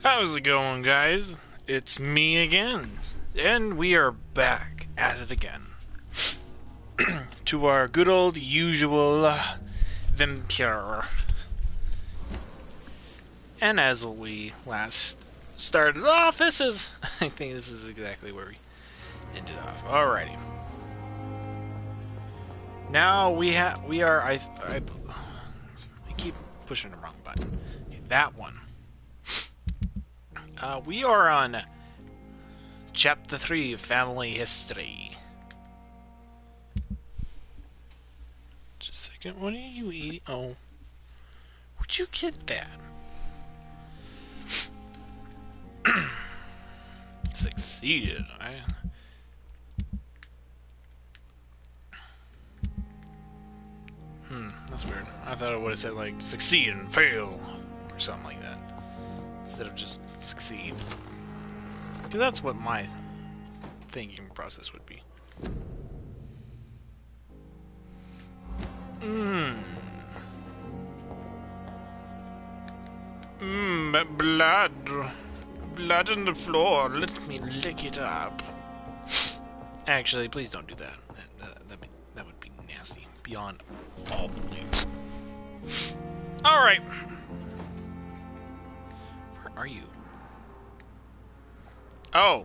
How's it going, guys? It's me again, and we are back at it again to our good old usual Vampyr. And as we last started off, I think this is exactly where we ended off. Alrighty. Now we are. I keep pushing the wrong button. Okay, that one. We are on Chapter 3 of Family History. Just a second, what are you eating? Oh. Where'd you get that? Succeeded. That's weird. I thought it would have said, like, succeed and fail, or something like that. Instead of just succeed. Because that's what my thinking process would be. Blood. Blood on the floor. Let me lick it up. Actually, please don't do that. That would be nasty. Beyond all belief. Alright. Where are you? Oh.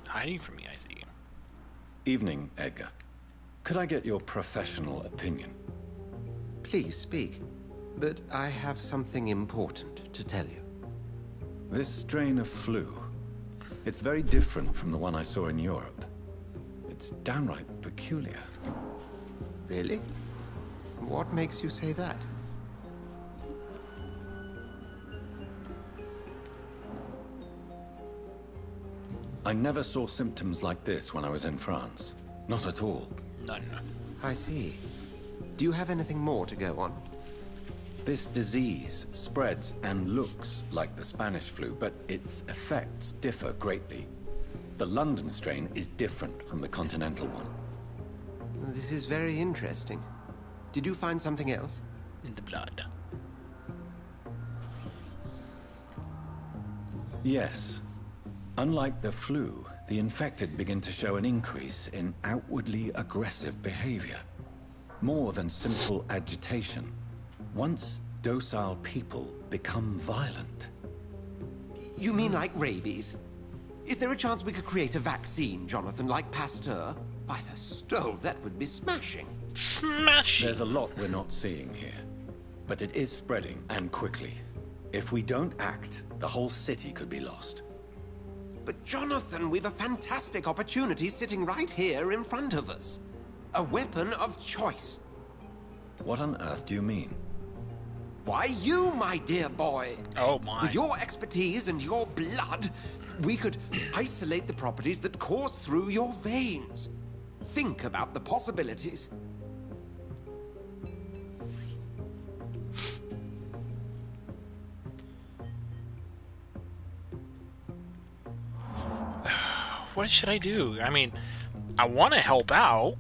Hiding from me, I see. Evening, Edgar. Could I get your professional opinion? Please speak, but I have something important to tell you. This strain of flu, it's very different from the one I saw in Europe. It's downright peculiar. Really? What makes you say that? I never saw symptoms like this when I was in France. Not at all. None. I see. Do you have anything more to go on? This disease spreads and looks like the Spanish flu, but its effects differ greatly. The London strain is different from the continental one. This is very interesting. Did you find something else? In the blood. Yes. Unlike the flu, the infected begin to show an increase in outwardly aggressive behavior. More than simple agitation. Once docile people become violent. You mean like rabies? Is there a chance we could create a vaccine, Jonathan, like Pasteur? By the stove, that would be smashing. Smashing! There's a lot we're not seeing here. But it is spreading, and quickly. If we don't act, the whole city could be lost. But Jonathan, we've a fantastic opportunity sitting right here in front of us. A weapon of choice. What on earth do you mean? Why, you, my dear boy. Oh my. With your expertise and your blood, we could isolate the properties that course through your veins. Think about the possibilities. What should I do? I mean, I want to help out.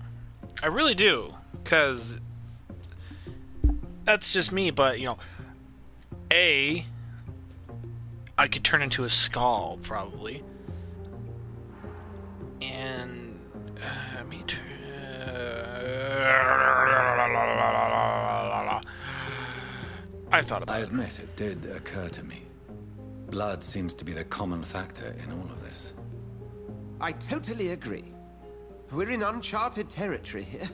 I really do. Because that's just me, but, you know, I could turn into a skull, probably. And, I thought about it. I admit it did occur to me. Blood seems to be the common factor in all of this. I totally agree. We're in uncharted territory here.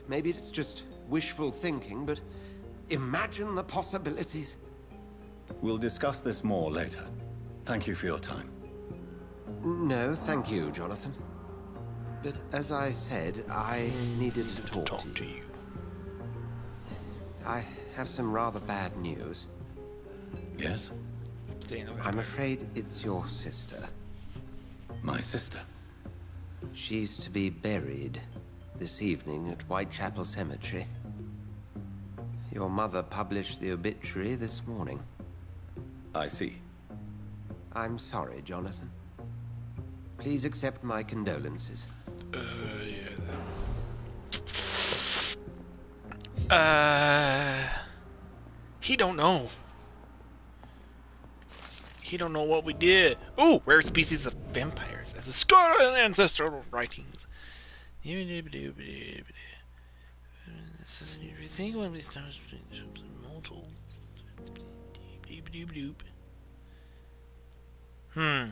Maybe it's just wishful thinking, but imagine the possibilities. We'll discuss this more later. Thank you for your time. No, thank you, Jonathan. But as I said, I needed to talk to you. I have some rather bad news. Yes? I'm afraid it's your sister. My sister? She's to be buried this evening at Whitechapel Cemetery. Your mother published the obituary this morning. I see. I'm sorry, Jonathan. Please accept my condolences. He don't know. He don't know what we did. Ooh, rare species of vampires as a scar in ancestral writings. This is a new thing when we start mortal. I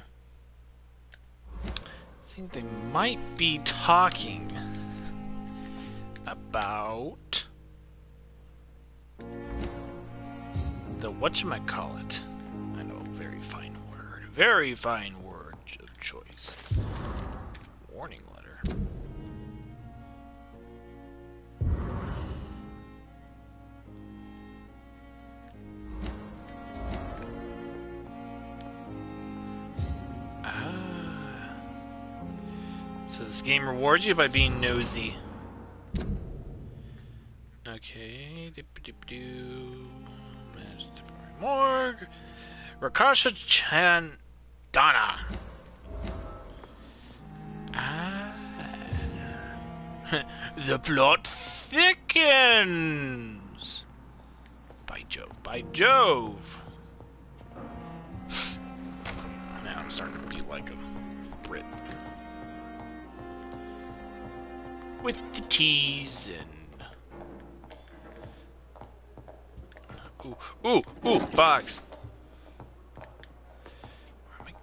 think they might be talking about the whatchamacallit. I know, very fine word. Very fine word of choice. Warning letter. So this game rewards you by being nosy. Okay. Morgue. Rakasha Chandana. The plot thickens. By Jove. By Jove. Now I'm starting to be like a Brit. With the T's and... Ooh, box! Where am I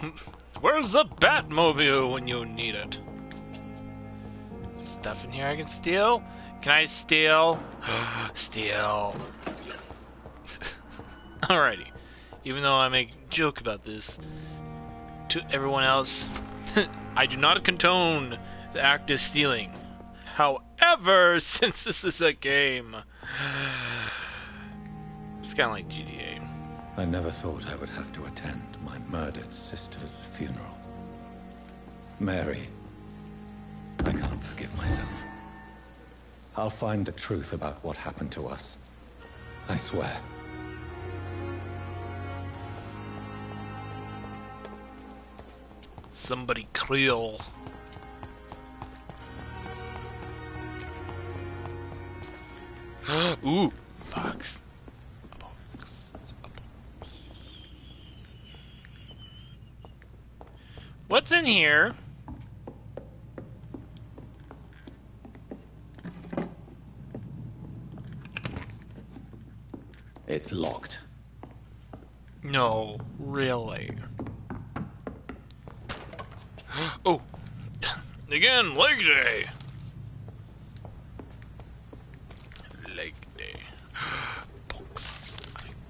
going? Where's the Batmobile when you need it? Stuff in here I can steal? Can I steal? Steal. Alrighty. Even though I make a joke about this to everyone else, I do not condone the act of stealing. However, since this is a game, it's kind of like GTA. I never thought I would have to attend my murdered sister's funeral. Mary, I can't forgive myself. I'll find the truth about what happened to us. I swear. Somebody kill. Ooh, box. A box. What's in here? It's locked. No, really. Oh, again, leg day. Leg day.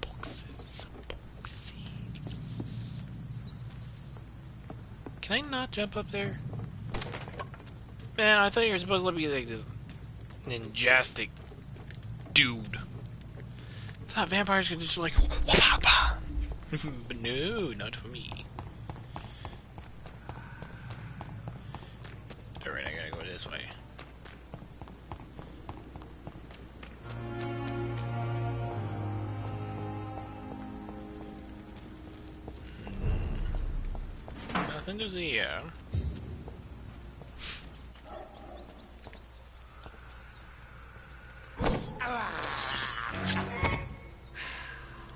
Boxes. Can I not jump up there? Man, I thought you were supposed to let me like this ninjastic dude. I thought vampires could just like but no, not for me. Alright, I gotta go this way. Nothing to see here.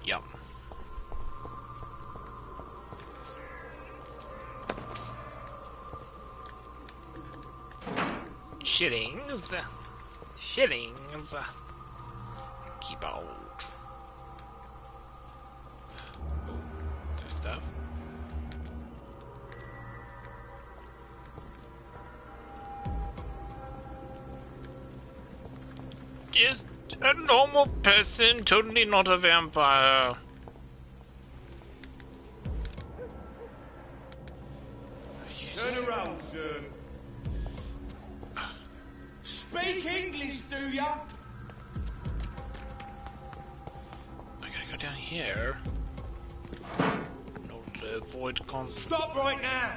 Yum. Shillings. Shillings. Keep out. Oh, there's stuff. Just a normal person, totally not a vampire. Turn around, sir. Speak English, do ya? I gotta go down here. Not to avoid Stop right now!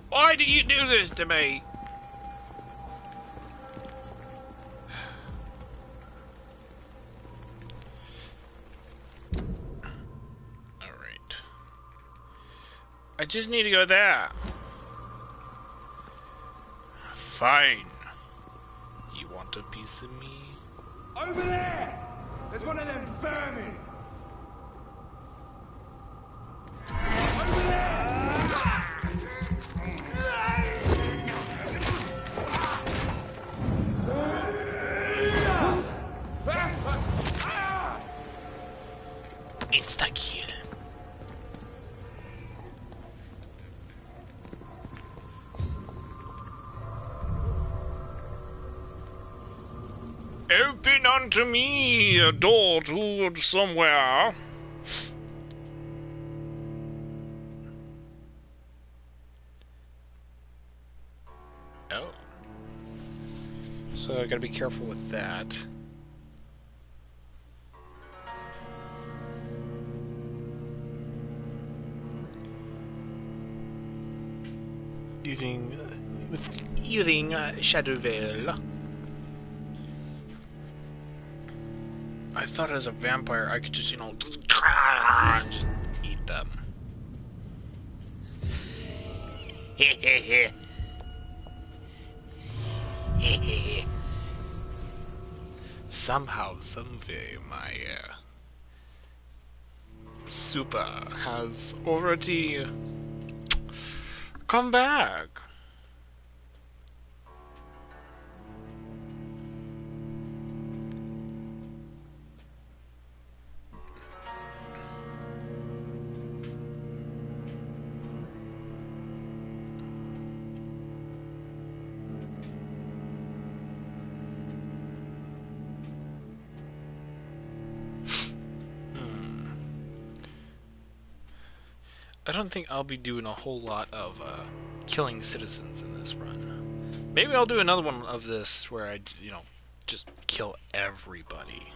Why do you do this to me? Alright. I just need to go there. Fine. You want a piece of me? Over there! There's one of them vermin! It's the kill. Open unto me a door to somewhere. Oh. So I gotta be careful with that. Using Shadow Veil. I thought as a vampire I could just, you know, just eat them. Somehow, someway, my super has already come back. I don't think I'll be doing a whole lot of killing citizens in this run. Maybe I'll do another one of this where I, you know, just kill everybody.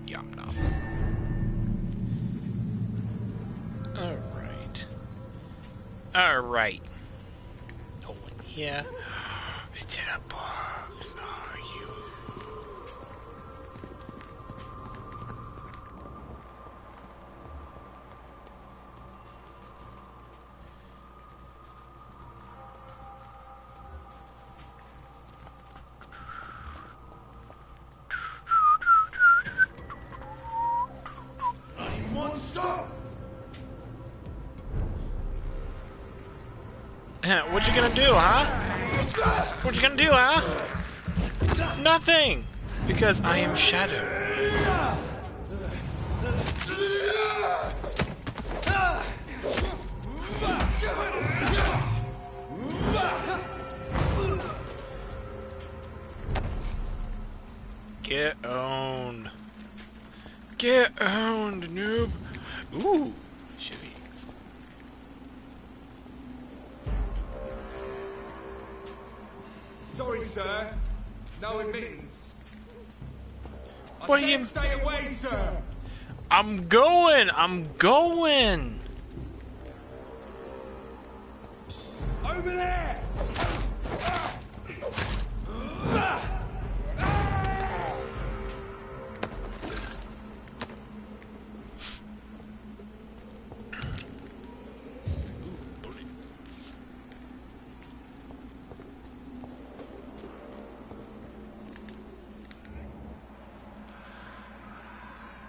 Yum nom. Alright. Alright. No one here. It's in a box. Are you? What you gonna do, huh? What you gonna do, huh? Nothing! Because I am Shadow. Get owned. Get owned, noob. Ooh, shitty. Sorry, sir. No admittance. What do you... Stay away, sir. I'm going. Over there.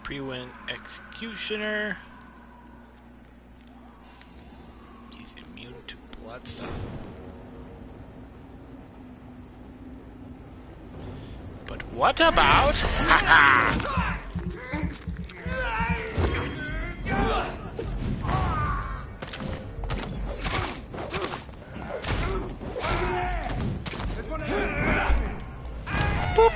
Pre-win executioner. He's immune to blood stuff. But what about? Haha! Boop.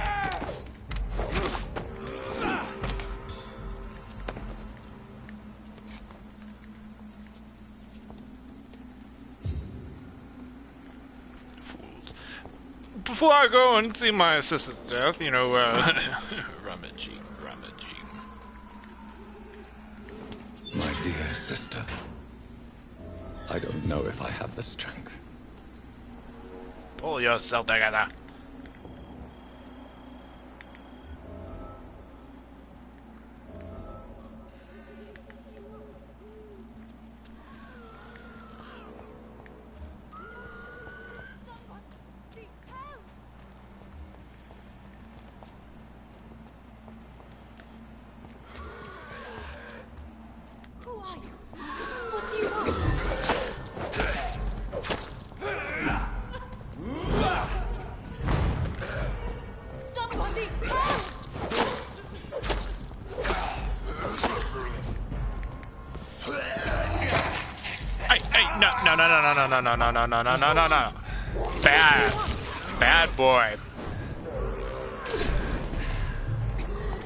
Before I go and see my sister's death, you know, rummaging. My dear sister, I don't know if I have the strength. Pull yourself together. No, no, no, no, no, no, no, no, no, no, no, no, no. Bad. Bad boy.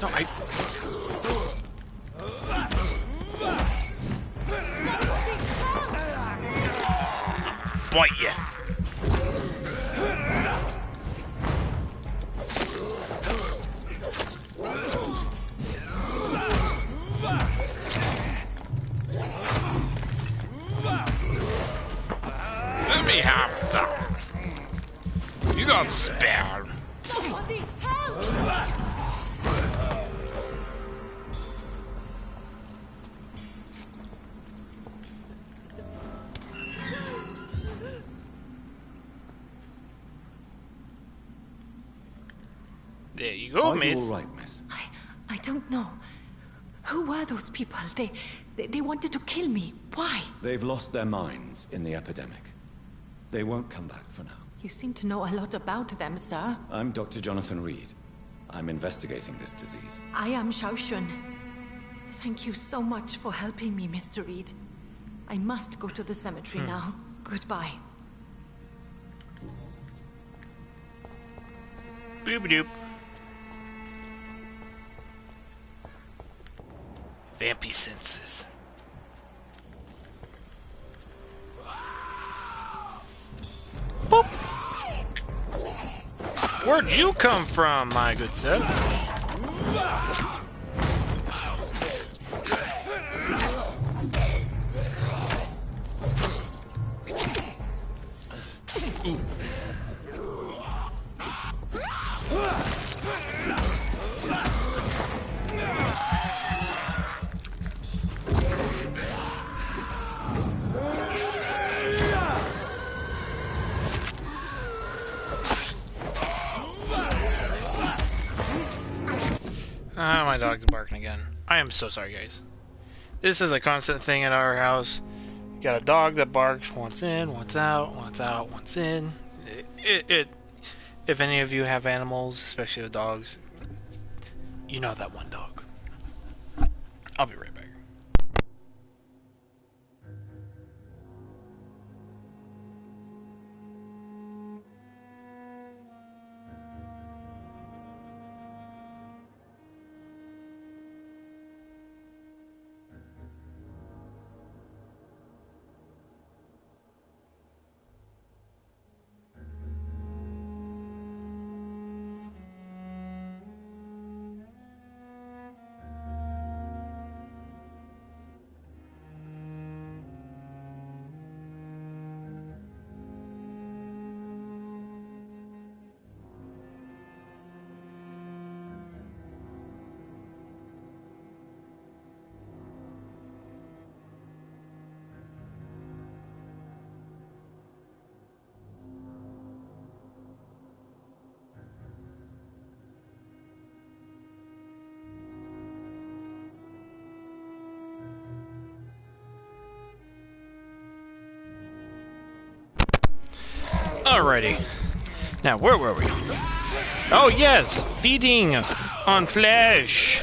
No, I... Bite ya. Let me have some. You got spare. Somebody help! There you go, Are you miss. all right, miss? I don't know. Who were those people? They wanted to kill me. Why? They've lost their minds in the epidemic. They won't come back for now. You seem to know a lot about them, sir. I'm Dr. Jonathan Reed. I'm investigating this disease. I am Xiaoxun. Thank you so much for helping me, Mr. Reed. I must go to the cemetery now. Goodbye. Boop-a-doop. Vampy senses. Boop. Where'd you come from, my good sir? Ooh. Ah, my dog's barking again. I am so sorry, guys. This is a constant thing at our house. You got a dog that barks once in, once out, once out, once in. If any of you have animals, especially the dogs, you know that one dog. I'll be right back. Alrighty. Now, where were we? Oh, yes! Feeding on flesh!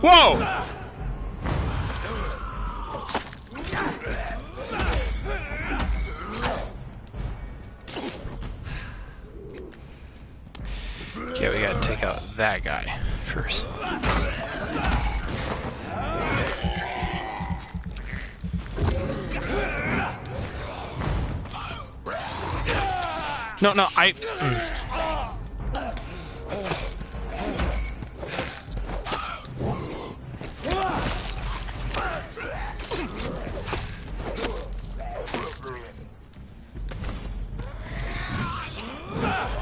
Whoa! Okay, we gotta take out that guy first. No, I...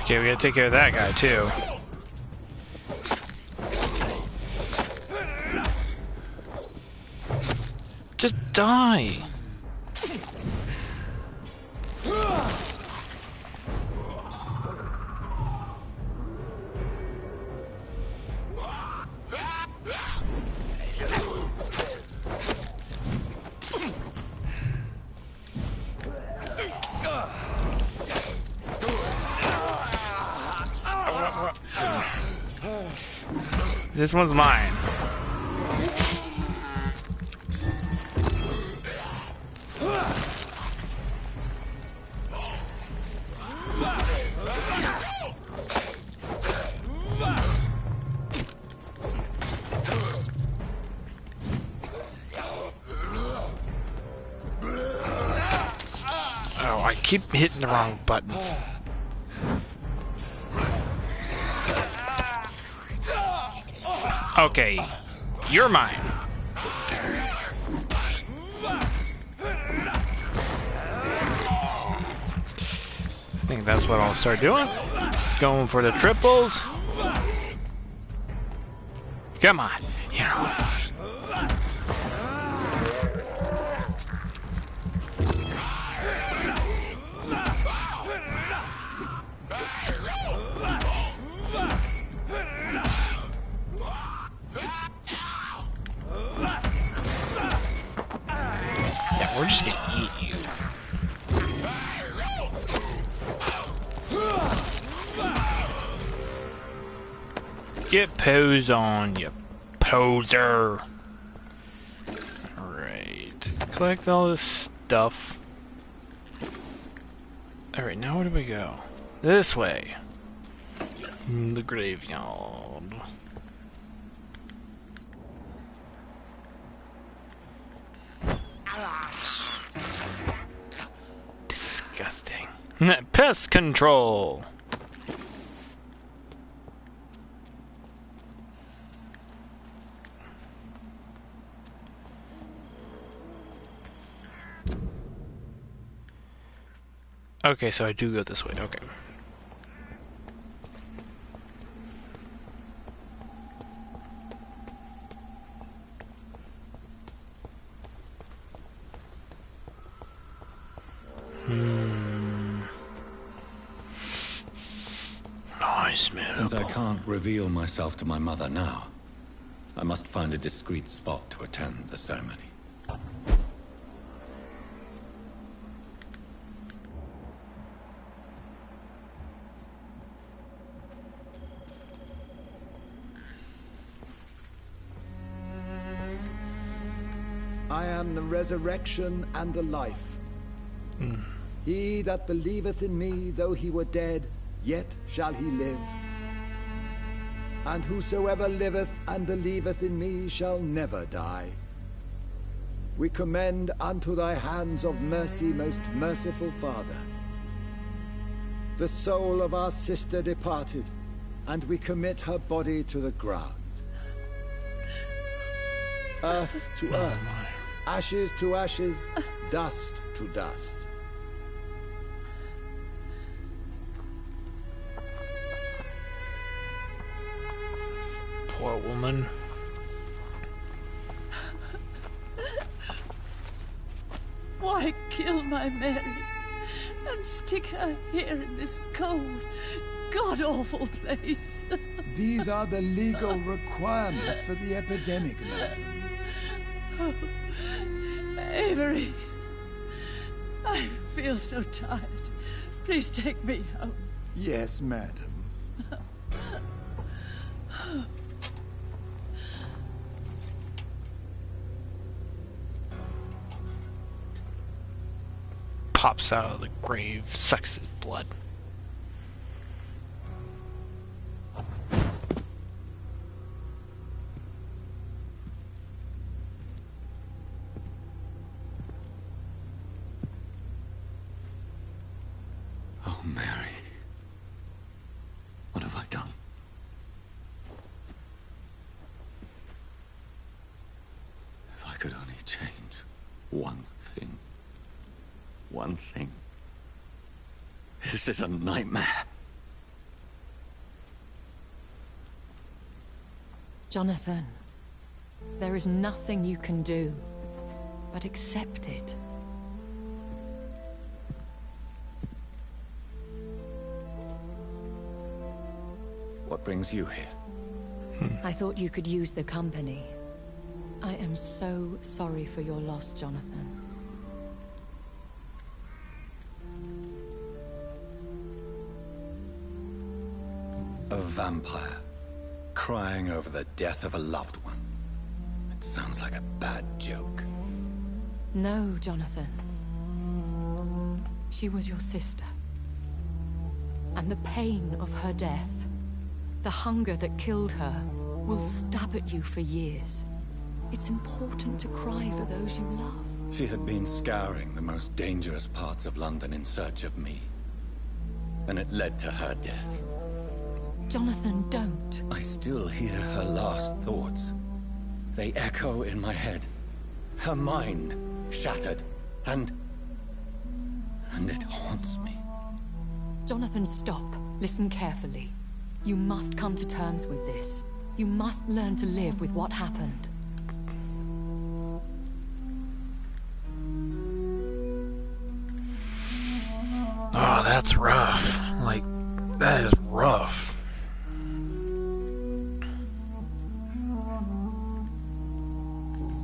Okay, we gotta take care of that guy, too. Just die! This one's mine. keep hitting the wrong buttons. Okay, you're mine. I think that's what I'll start doing. Going for the triples. Come on, you know. Yeah, we're just gonna eat you. Get posed on, you poser. Alright. Collect all this stuff. Alright, now where do we go? This way. The graveyard. Disgusting. Pest control. Okay, so I do go this way. Okay. Nice, man. Since I can't reveal myself to my mother now, I must find a discreet spot to attend the ceremony. I am the resurrection and the life. He that believeth in me, though he were dead, yet shall he live. And whosoever liveth and believeth in me shall never die. We commend unto thy hands of mercy, most merciful Father, the soul of our sister departed, and we commit her body to the ground. Earth to earth, ashes to ashes, dust to dust. Poor woman. Why kill my Mary and stick her here in this cold, god-awful place? These are the legal requirements for the epidemic, madam. Oh, Avery, I feel so tired. Please take me home. Yes, madam. Pops out of the grave, sucks his blood. Oh, Mary. What have I done? If I could only change one thing. One thing. This is a nightmare. Jonathan, there is nothing you can do but accept it. What brings you here? I thought you could use the company. I am so sorry for your loss, Jonathan. A vampire, crying over the death of a loved one. It sounds like a bad joke. No, Jonathan. She was your sister. And the pain of her death, the hunger that killed her, will stab at you for years. It's important to cry for those you love. She had been scouring the most dangerous parts of London in search of me. And it led to her death. Jonathan, don't. I still hear her last thoughts. They echo in my head. Her mind shattered, and it haunts me. Jonathan, stop. Listen carefully. You must come to terms with this. You must learn to live with what happened. Oh, that's rough. Like, that is rough.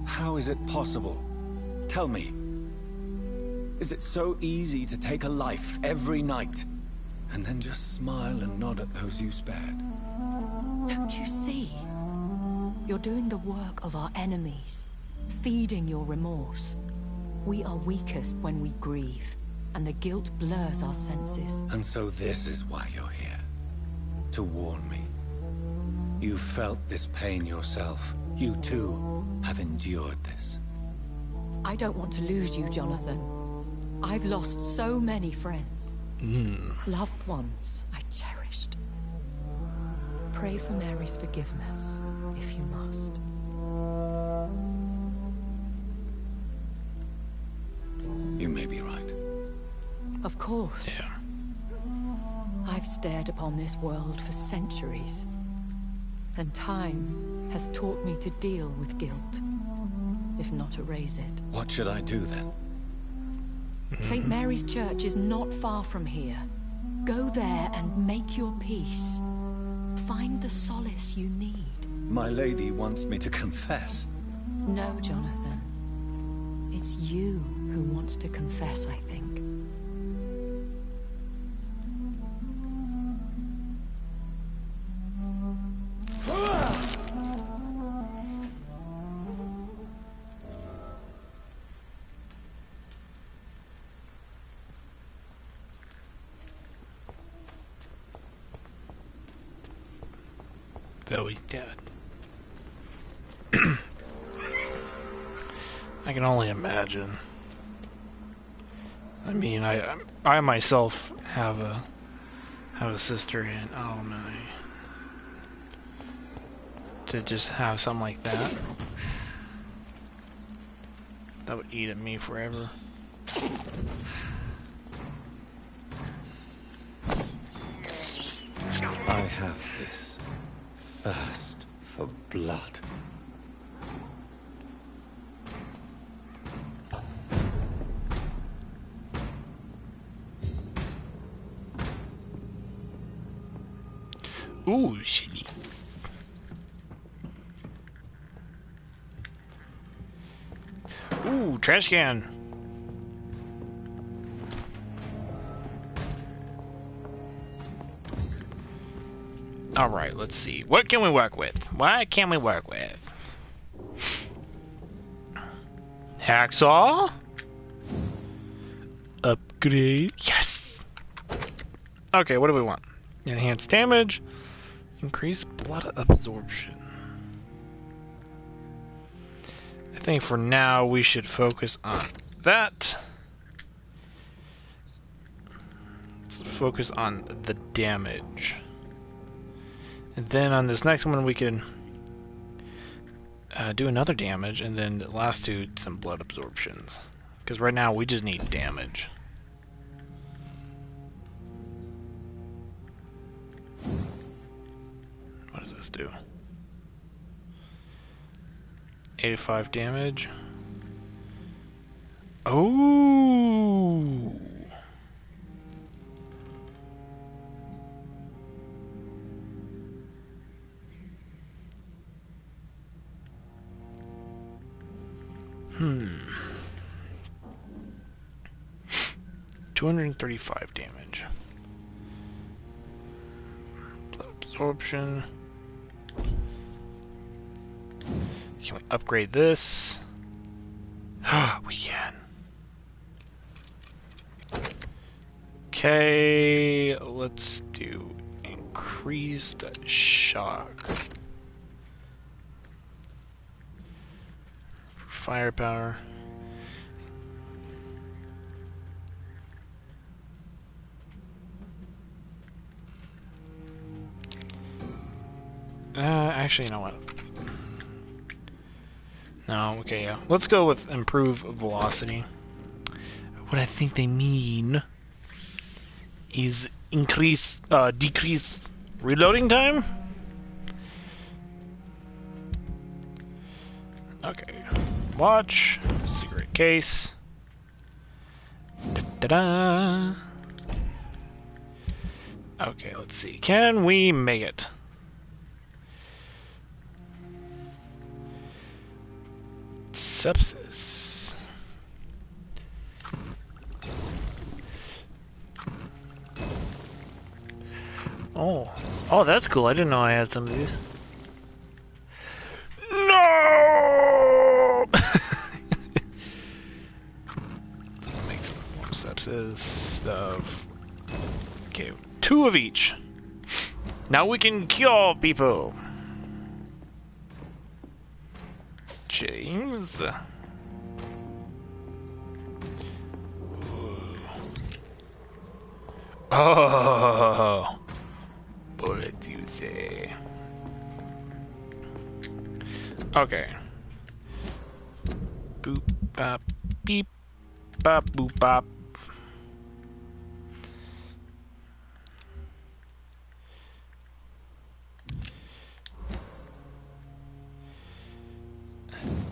How is it possible? Tell me. Is it so easy to take a life every night, and then just smile and nod at those you spared? Don't you see? You're doing the work of our enemies, feeding your remorse. We are weakest when we grieve, and the guilt blurs our senses. And so this is why you're here. To warn me. You felt this pain yourself. You too have endured this. I don't want to lose you, Jonathan. I've lost so many friends. Loved ones I cherished. Pray for Mary's forgiveness, if you must. You may be right. Of course. Yeah. I've stared upon this world for centuries, and time has taught me to deal with guilt, if not erase it. What should I do then? St. Mary's Church is not far from here. Go there and make your peace. Find the solace you need. My lady wants me to confess. No, Jonathan. It's you who wants to confess, I think. Though he's dead. I can only imagine. I mean, I myself have a sister, and oh my, to just have something like that would eat at me forever. I have this thirst for blood. Ooh, shitty. Ooh, trash can. Alright, let's see. What can we work with? What can we work with? Hacksaw? Upgrade. Yes! Okay, what do we want? Enhanced damage. Increase blood absorption. I think for now we should focus on that. Let's focus on the damage. And then on this next one we can do another damage, and then the last two some blood absorptions. Because right now we just need damage. What does this do? 85 damage. Oh! Hmm. 235 damage. Blood absorption. Can we upgrade this? We can. Okay, let's do increased shock. Firepower. Actually, you know what? No, okay, yeah. Let's go with improve velocity. What I think they mean is decrease reloading time? Okay. Watch. Secret case. Da-da-da. Okay, let's see. Can we make it? Sepsis. Oh, that's cool. I didn't know I had some of these. No! Make some more sepsis stuff. Okay, 2 of each. Now we can cure people. James. Oh, bullet you say? Okay. Boop bop beep bop boop bop.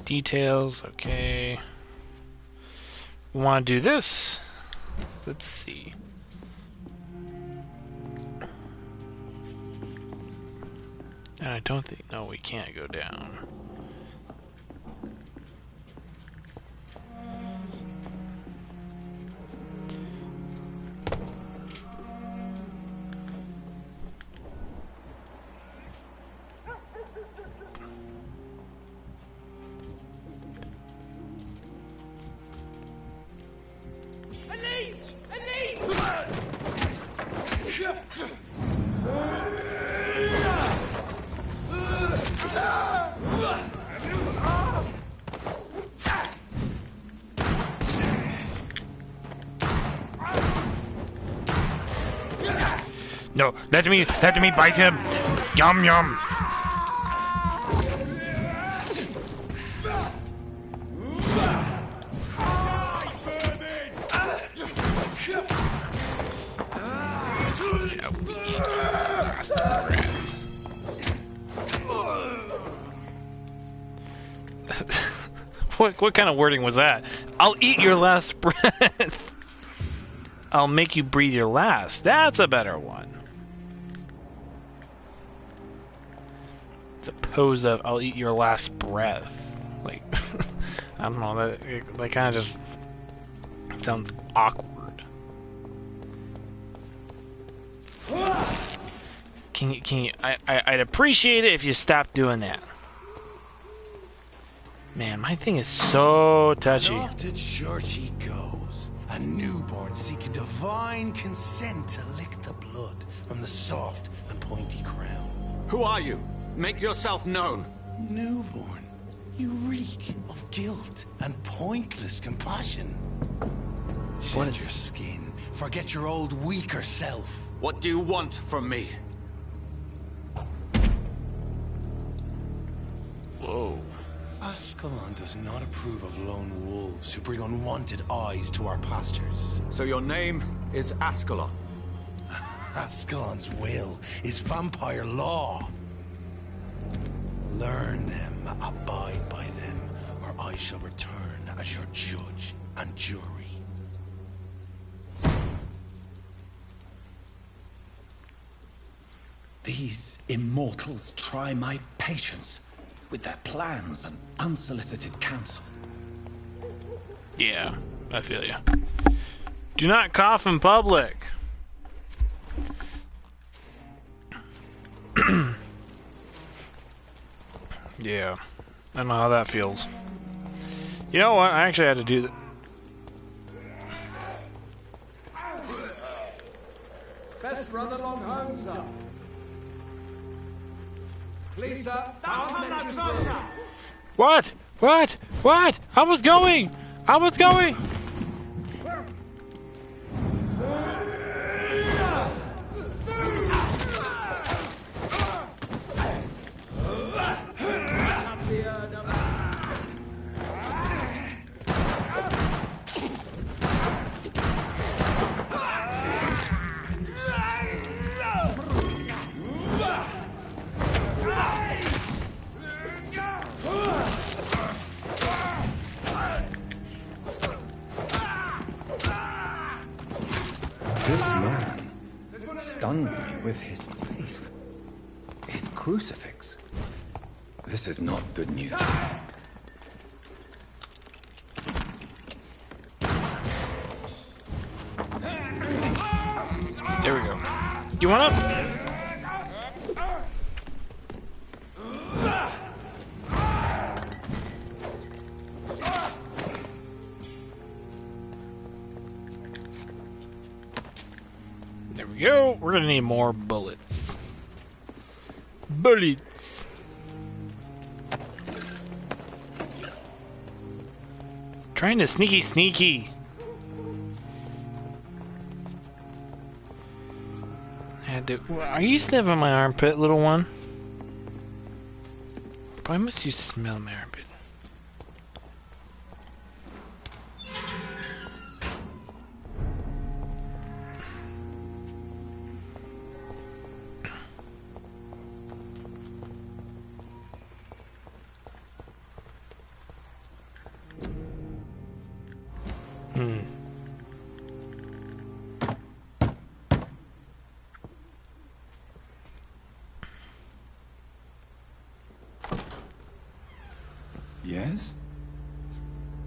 Details, okay. We want to do this. Let's see. And I don't think, no, we can't go down. No, let me bite him. Yum yum. What kind of wording was that? I'll eat your last breath. I'll make you breathe your last. That's a better one. It's opposed of I'll eat your last breath. Like, I don't know, that kind of just sounds awkward. Can you, I'd appreciate it if you stopped doing that. Man, my thing is so touchy. And off to church he goes, a newborn seeking divine consent to lick the blood from the soft and pointy crown. Who are you? Make yourself known. Newborn, you reek of guilt and pointless compassion. Shed your skin, forget your old weaker self. What do you want from me? Whoa. Ascalon does not approve of lone wolves who bring unwanted eyes to our pastures. So your name is Ascalon? Ascalon's will is vampire law. Learn them, abide by them, or I shall return as your judge and jury. These immortals try my patience with their plans and unsolicited counsel. Yeah, I feel you. Do not cough in public. Yeah, I don't know how that feels. You know what? I actually had to do that. Best run along home, sir. Please, sir, don't come no closer. What? What? What? I was going! I was going! stunned me with his faith. His crucifix. This is not good news. There we go. You want up? There we go. We're gonna need more bullets. Bullets. Trying to sneaky. Are you sniffing my armpit, little one? Why must you smell my armpit? Yes?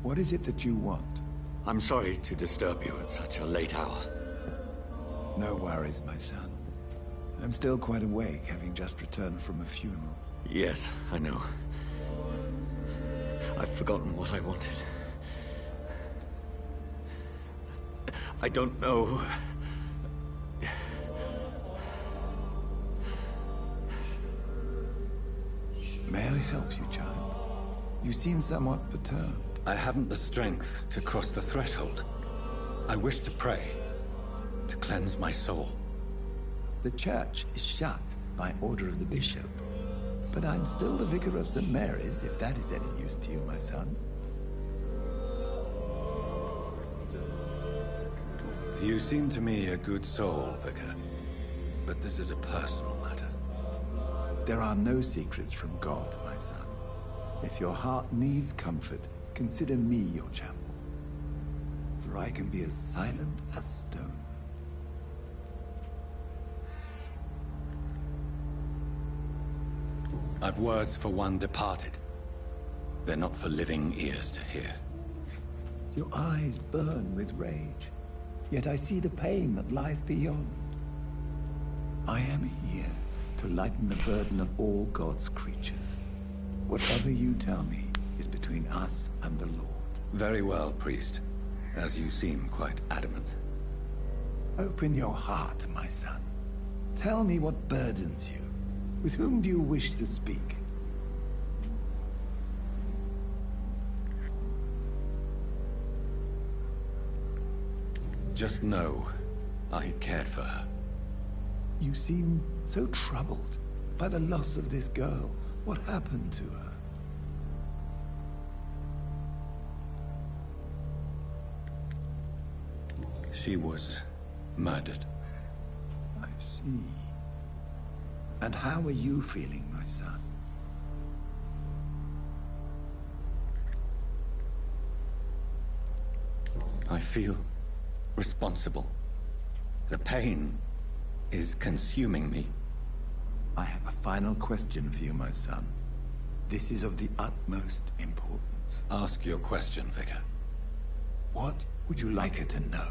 What is it that you want? I'm sorry to disturb you at such a late hour. No worries, my son. I'm still quite awake, having just returned from a funeral. Yes, I know. I've forgotten what I wanted. I don't know. May I help you, child? You seem somewhat perturbed. I haven't the strength to cross the threshold. I wish to pray, to cleanse my soul. The church is shut by order of the bishop. But I'm still the vicar of St. Mary's, if that is any use to you, my son. You seem to me a good soul, Vicar. But this is a personal matter. There are no secrets from God, my son. If your heart needs comfort, consider me your chapel. For I can be as silent as stone. I've words for one departed. They're not for living ears to hear. Your eyes burn with rage, yet I see the pain that lies beyond. I am here to lighten the burden of all God's creatures. Whatever you tell me is between us and the Lord. Very well, priest. As you seem quite adamant. Open your heart, my son. Tell me what burdens you. With whom do you wish to speak? Just know, I cared for her. You seem so troubled by the loss of this girl. What happened to her? She was murdered. I see. And how are you feeling, my son? I feel responsible. The pain is consuming me. I have a final question for you, my son. This is of the utmost importance. Ask your question, Vicar. What would you like her to know?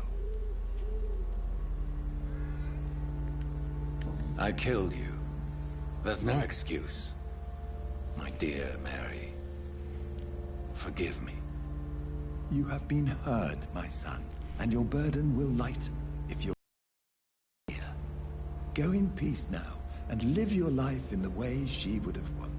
I killed you. There's no excuse. My dear Mary, forgive me. You have been heard, my son, and your burden will lighten if you're here. Go in peace now, and live your life in the way she would have wanted.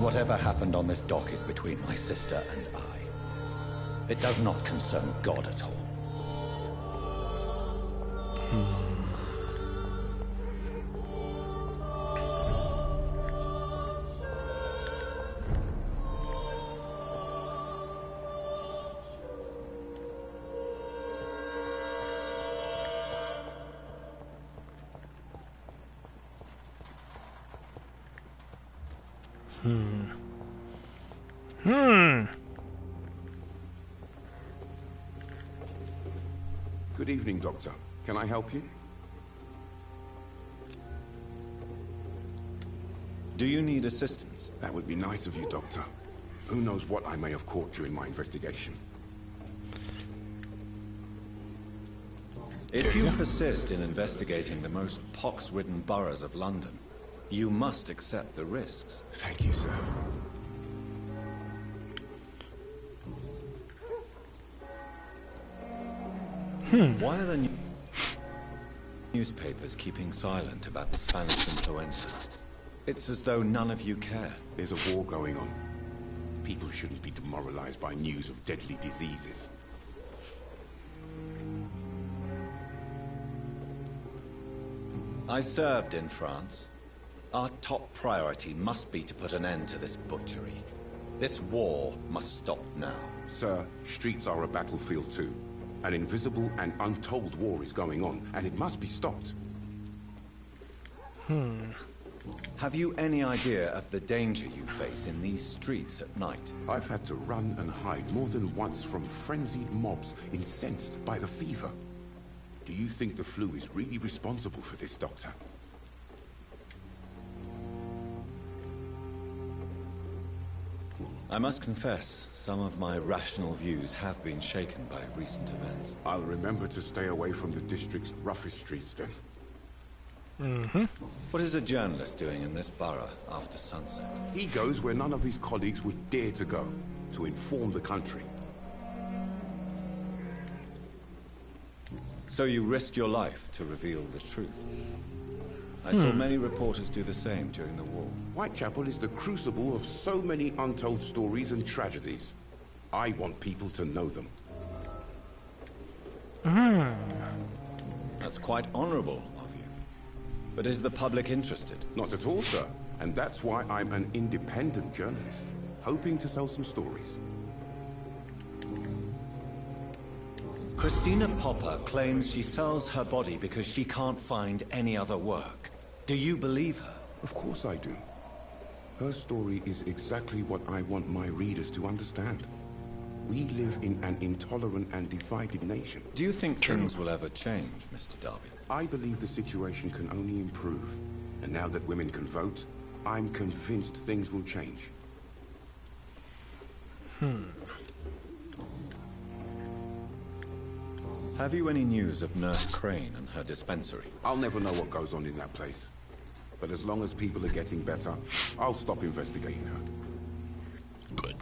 Whatever happened on this dock is between my sister and I. It does not concern God at all. Good evening, Doctor. Can I help you? Do you need assistance? That would be nice of you, Doctor. Who knows what I may have caught during my investigation. If you persist in investigating the most pox-ridden boroughs of London, you must accept the risks. Thank you, sir. Why are the newspapers keeping silent about the Spanish influenza? It's as though none of you care. There's a war going on. People shouldn't be demoralized by news of deadly diseases. I served in France. Our top priority must be to put an end to this butchery. This war must stop now. Sir, streets are a battlefield too. An invisible and untold war is going on, and it must be stopped. Have you any idea of the danger you face in these streets at night? I've had to run and hide more than once from frenzied mobs incensed by the fever. Do you think the flu is really responsible for this, Doctor? I must confess, some of my rational views have been shaken by recent events. I'll remember to stay away from the district's roughest streets then. What is a journalist doing in this borough after sunset? He goes where none of his colleagues would dare to go, to inform the country. So you risk your life to reveal the truth. I saw many reporters do the same during the war. Whitechapel is the crucible of so many untold stories and tragedies. I want people to know them. That's quite honorable of you. But is the public interested? Not at all, sir. And that's why I'm an independent journalist, hoping to sell some stories. Christina Popper claims she sells her body because she can't find any other work. Do you believe her? Of course I do. Her story is exactly what I want my readers to understand. We live in an intolerant and divided nation. Do you think things will ever change, Mr. Darby? I believe the situation can only improve. And now that women can vote, I'm convinced things will change. Have you any news of Nurse Crane and her dispensary? I'll never know what goes on in that place. But as long as people are getting better, I'll stop investigating her. Good.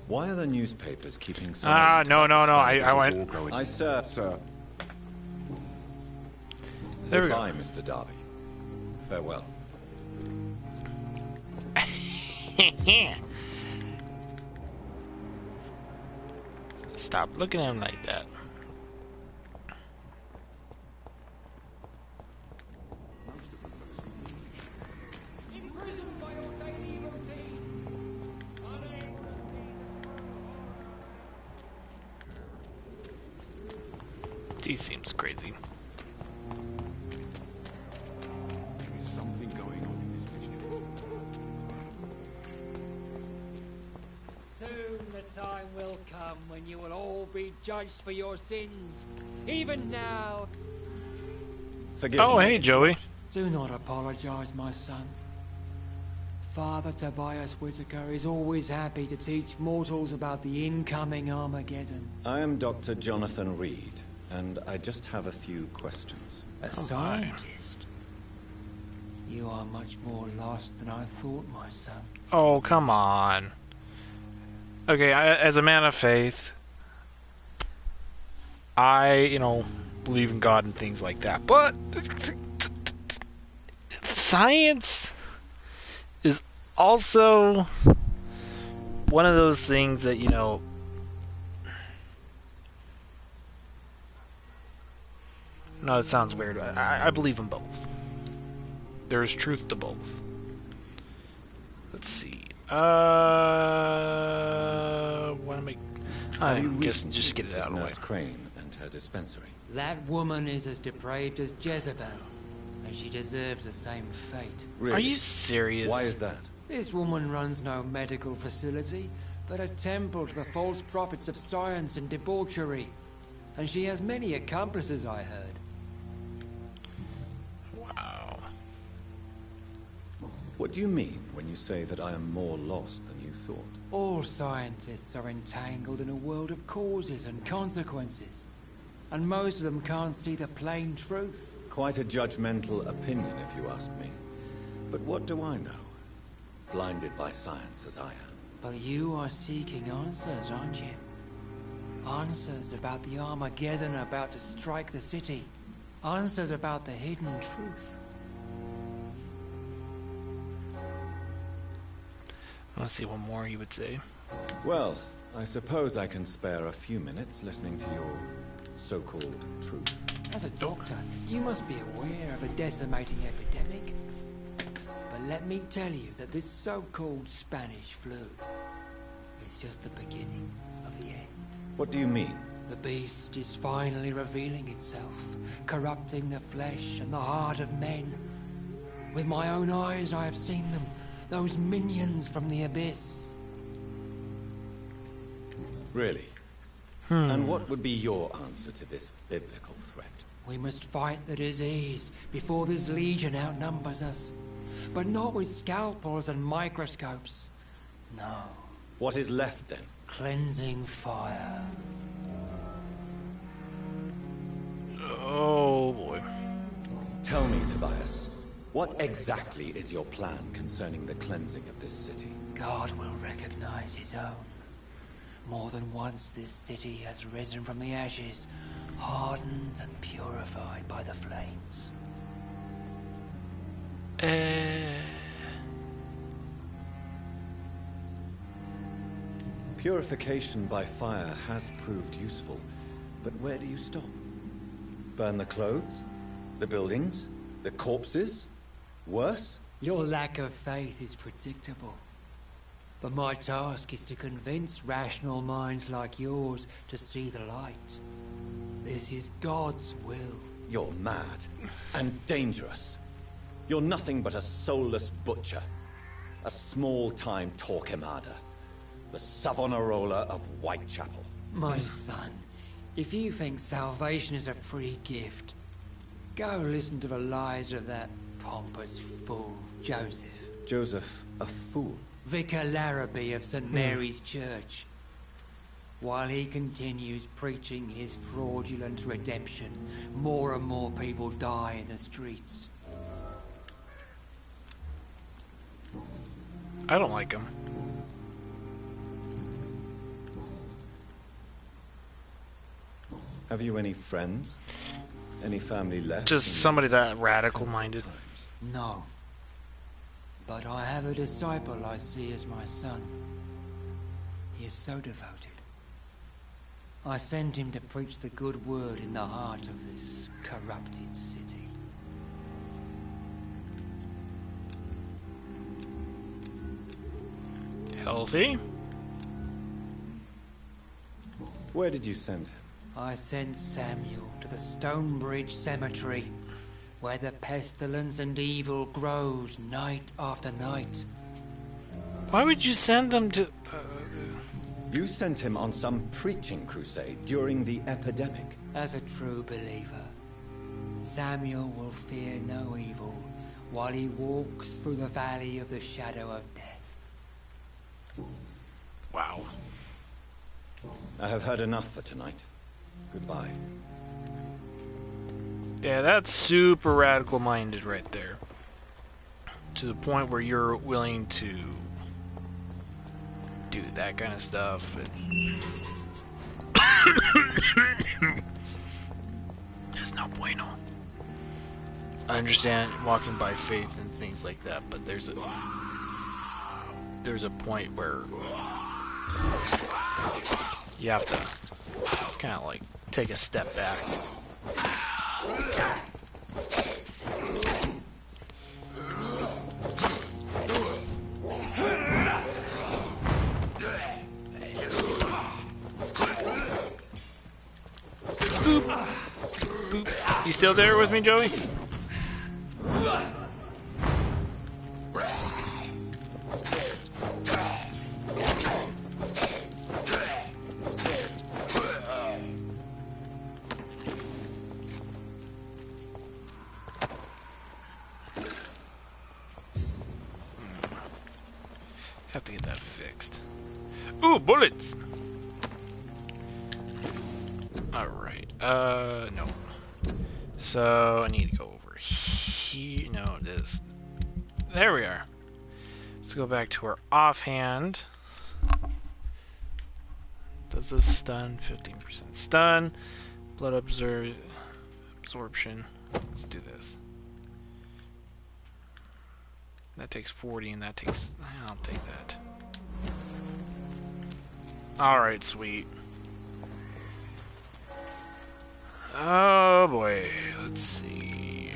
Why are the newspapers keeping silent? No. I went. I serve, Sir. There we go. Goodbye, Mr. Darby. Farewell. Stop looking at him like that. He seems crazy. There is something going on in this district. Soon the time will come when you will all be judged for your sins. Even now. Forgive Oh, me. hey, Joey. Do not apologize, my son. Father Tobias Whitaker is always happy to teach mortals about the incoming Armageddon. I am Dr. Jonathan Reed, and I just have a few questions. A scientist? You are much more lost than I thought, my son. Oh, come on. Okay, as a man of faith, I, believe in God and things like that. But science is also one of those things that, no, it sounds weird. I believe in both. There's truth to both. Let's see. What am I guess just get it out of the way. Nurse Crane and her dispensary. That woman is as depraved as Jezebel, and she deserves the same fate. Really? Are you serious? Why is that? This woman runs no medical facility, but a temple to the false prophets of science and debauchery. And she has many accomplices, I heard. Wow. What do you mean when you say that I am more lost than you thought? All scientists are entangled in a world of causes and consequences. And most of them can't see the plain truth. Quite a judgmental opinion, if you ask me. But what do I know? Blinded by science as I am. But you are seeking answers, aren't you? Answers about the Armageddon about to strike the city. Answers about the hidden truth. I want to see one more he would say. Well, I suppose I can spare a few minutes listening to your so-called truth. As a doctor, you must be aware of a decimating epidemic. But let me tell you that this so-called Spanish flu is just the beginning of the end. What do you mean? The beast is finally revealing itself, corrupting the flesh and the heart of men. With my own eyes I have seen them, those minions from the abyss. Really? And what would be your answer to this biblical threat? We must fight the disease before this legion outnumbers us. But not with scalpels and microscopes. No. What is left then? Cleansing fire. Oh boy. Tell me, Tobias, what exactly is your plan concerning the cleansing of this city? God will recognize his own. More than once this city has risen from the ashes, hardened and purified by the flames. Purification by fire has proved useful, but where do you stop? Burn the clothes? The buildings? The corpses? Worse? Your lack of faith is predictable. But my task is to convince rational minds like yours to see the light. This is God's will. You're mad and dangerous. You're nothing but a soulless butcher. A small-time Torquemada. The Savonarola of Whitechapel. My son, if you think salvation is a free gift, go listen to the lies of that pompous fool, Joseph. Joseph, a fool? Vicar Larrabee of St. Mary's Church. While he continues preaching his fraudulent redemption, more and more people die in the streets. I don't like him. Have you any friends? Any family left? Just somebody that radical-minded. No. But I have a disciple I see as my son. He is so devoted. I sent him to preach the good word in the heart of this corrupted city. Healthy? Where did you send him? I sent Samuel to the Stonebridge Cemetery, where the pestilence and evil grows night after night. Why would you send them to... You sent him on some preaching crusade during the epidemic. As a true believer, Samuel will fear no evil while he walks through the valley of the shadow of death. Wow. I have heard enough for tonight. Goodbye. Yeah, that's super radical-minded right there. To the point where you're willing to do that kind of stuff. It's no bueno. I understand walking by faith and things like that, but there's a point where you have to kind of like take a step back. Boop. Boop. You still there with me, Joey? Have to get that fixed. Ooh, bullets! Alright, no. So, I need to go over here. No, this. There we are. Let's go back to our offhand. Does this stun? 15% stun. Blood absorption. Let's do this. That takes 40 and that takes... I'll take that. Alright, sweet. Oh boy, let's see.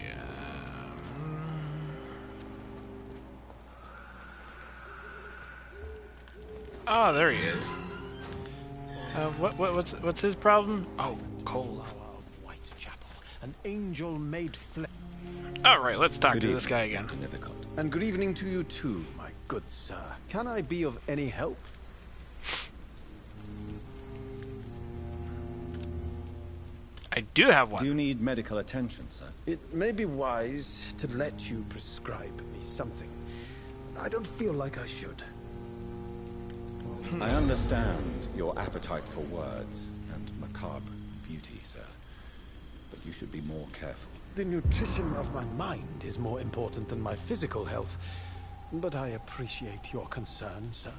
Oh, there he is. What's his problem? Oh, cola. Whitechapel, an angel made flesh. All right, let's talk to this guy again. And good evening to you too, my good sir. Can I be of any help? I do have one. Do you need medical attention, sir? It may be wise to let you prescribe me something. I don't feel like I should. I understand your appetite for words and macabre beauty, sir. But you should be more careful. The nutrition of my mind is more important than my physical health. But I appreciate your concern, sir.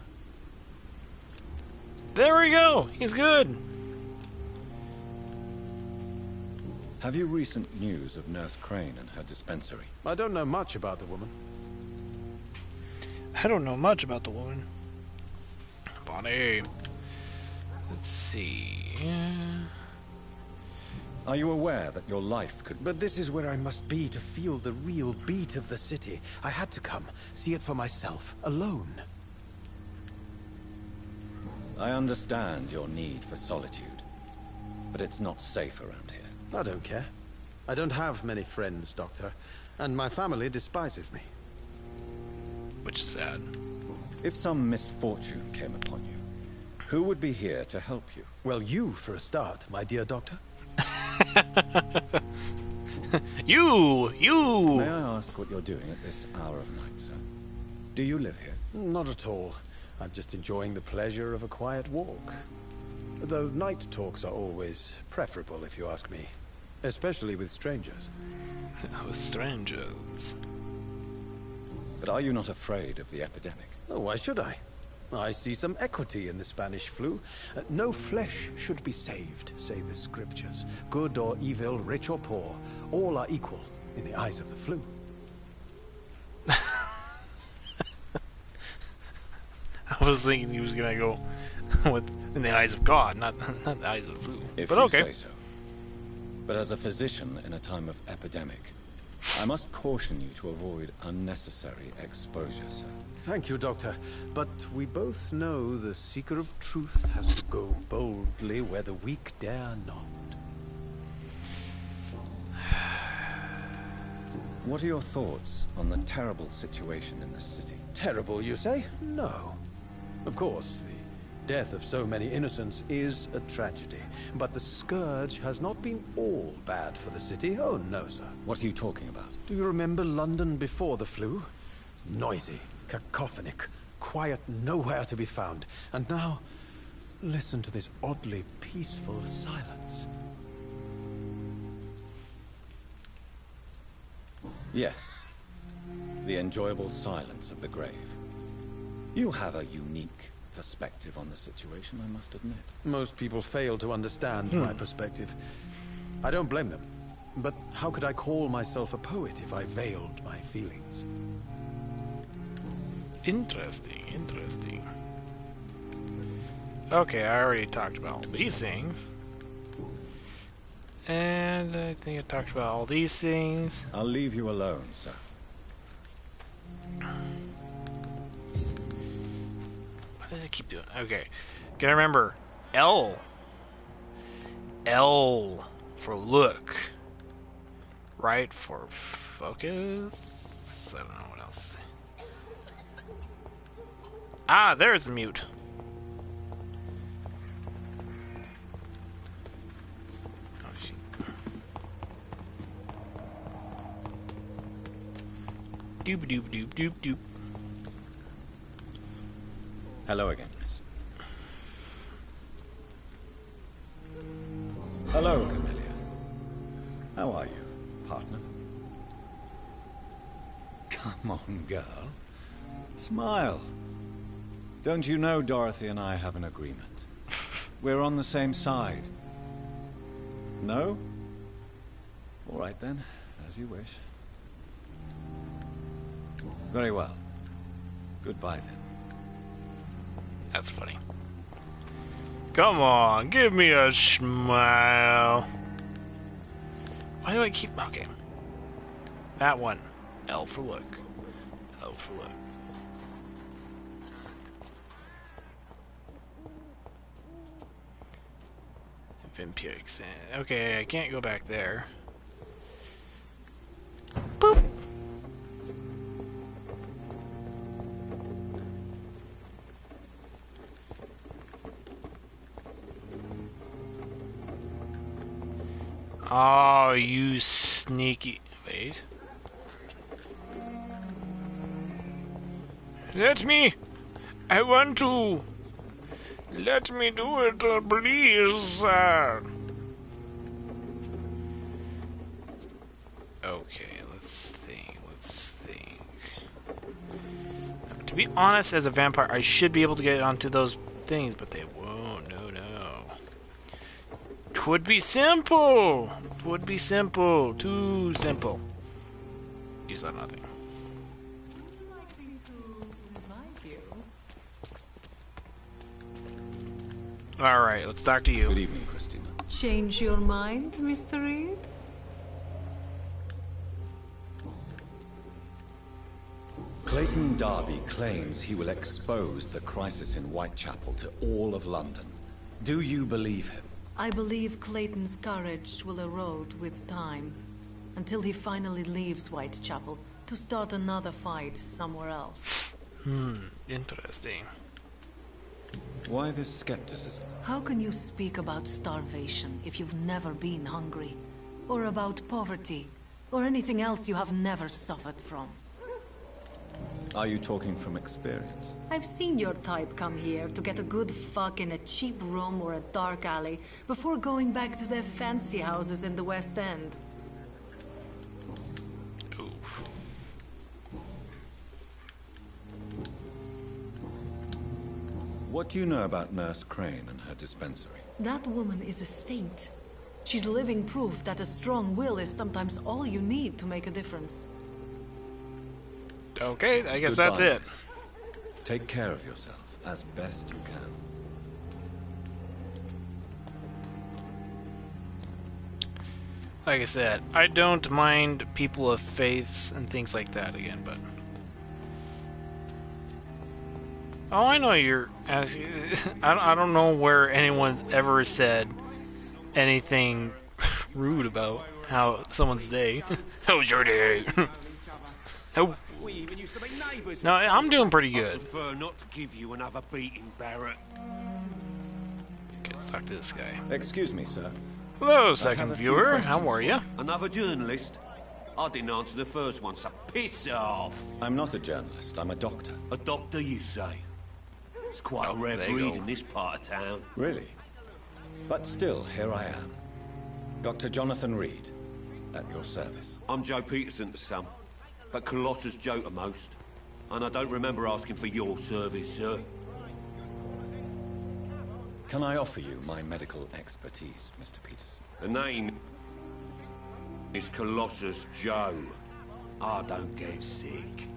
There we go. He's good. Have you recent news of Nurse Crane and her dispensary? I don't know much about the woman. I don't know much about the woman. Bonnie. Let's see. Are you aware that your life could... But this is where I must be to feel the real beat of the city. I had to come, see it for myself, alone. I understand your need for solitude, but it's not safe around here. I don't care. I don't have many friends, Doctor, and my family despises me. Which is sad. If some misfortune came upon you, who would be here to help you? Well, you for a start, my dear Doctor. You! May I ask what you're doing at this hour of night, sir? Do you live here? Not at all. I'm just enjoying the pleasure of a quiet walk. Though night talks are always preferable, if you ask me. Especially with strangers. With strangers. But are you not afraid of the epidemic? Oh, why should I? I see some equity in the Spanish flu. No flesh should be saved, say the scriptures. Good or evil, rich or poor, all are equal in the eyes of the flu. I was thinking he was gonna go with in the eyes of God, not the eyes of the flu. If but you okay. say so. But as a physician in a time of epidemic, I must caution you to avoid unnecessary exposure, sir. Thank you, Doctor. But we both know the seeker of truth has to go boldly where the weak dare not. What are your thoughts on the terrible situation in this city? Terrible, you say? No. Of course, the death of so many innocents is a tragedy. But the scourge has not been all bad for the city. Oh, no, sir. What are you talking about? Do you remember London before the flu? Noisy, cacophonic, quiet nowhere to be found. And now, listen to this oddly peaceful silence. Yes. The enjoyable silence of the grave. You have a unique perspective on the situation, I must admit. Most people fail to understand my perspective. I don't blame them. But how could I call myself a poet if I veiled my feelings? Interesting, interesting. Okay, I already talked about all these things. And I think I talked about all these things. I'll leave you alone, sir. What does it keep doing? Okay. Gotta remember, L. L for look. Right for focus. I don't know what else. Ah, there's the mute. Oh, shit. Doop doop doop doop doop. Hello again, miss. Hello, Camellia. How are you, partner? Come on, girl. Smile. Don't you know Dorothy and I have an agreement? We're on the same side. No? All right then, as you wish. Very well. Goodbye then. That's funny. Come on, give me a smile. Why do I keep... Okay. That one. L for look. L for look. Vampyr. Okay, I can't go back there. Boop. Oh, you sneaky... Wait. Let me... I want to... Let me do it, please. Okay, let's think. To be honest, as a vampire, I should be able to get onto those things, but they won't. No. Twould be simple. Too simple. Use that nothing. Alright, let's talk to you. Good evening, Christina. Change your mind, Mr. Reed? Clayton Darby claims he will expose the crisis in Whitechapel to all of London. Do you believe him? I believe Clayton's courage will erode with time, until he finally leaves Whitechapel to start another fight somewhere else. Interesting. Why this skepticism? How can you speak about starvation if you've never been hungry? Or about poverty? Or anything else you have never suffered from? Are you talking from experience? I've seen your type come here to get a good fuck in a cheap room or a dark alley before going back to their fancy houses in the West End. Oof. What do you know about Nurse Crane and her dispensary? That woman is a saint. She's living proof that a strong will is sometimes all you need to make a difference. Okay, I guess Goodbye. that's it. Take care of yourself as best you can. Like I said, I don't mind people of faiths and things like that again, but... Oh, I know you're asking... I don't know where anyone ever said anything rude about how someone's day. How was your day? Oh. We even used to be neighbours. No, I'm doing pretty good. I prefer not to give you another beating, Barrett. Okay, let's talk to this guy. Excuse me, sir. Hello, second viewer. How are you? Another journalist? I didn't answer the first one, so piss off. I'm not a journalist. I'm a doctor. A doctor, you say? It's quite a rare breed in this part of town. Really? But still, here I am. Dr. Jonathan Reed, at your service. I'm Joe Peterson to some, but Colossus Joe to most. And I don't remember asking for your service, sir. Can I offer you my medical expertise, Mr. Peterson? The name is Colossus Joe. I don't get sick.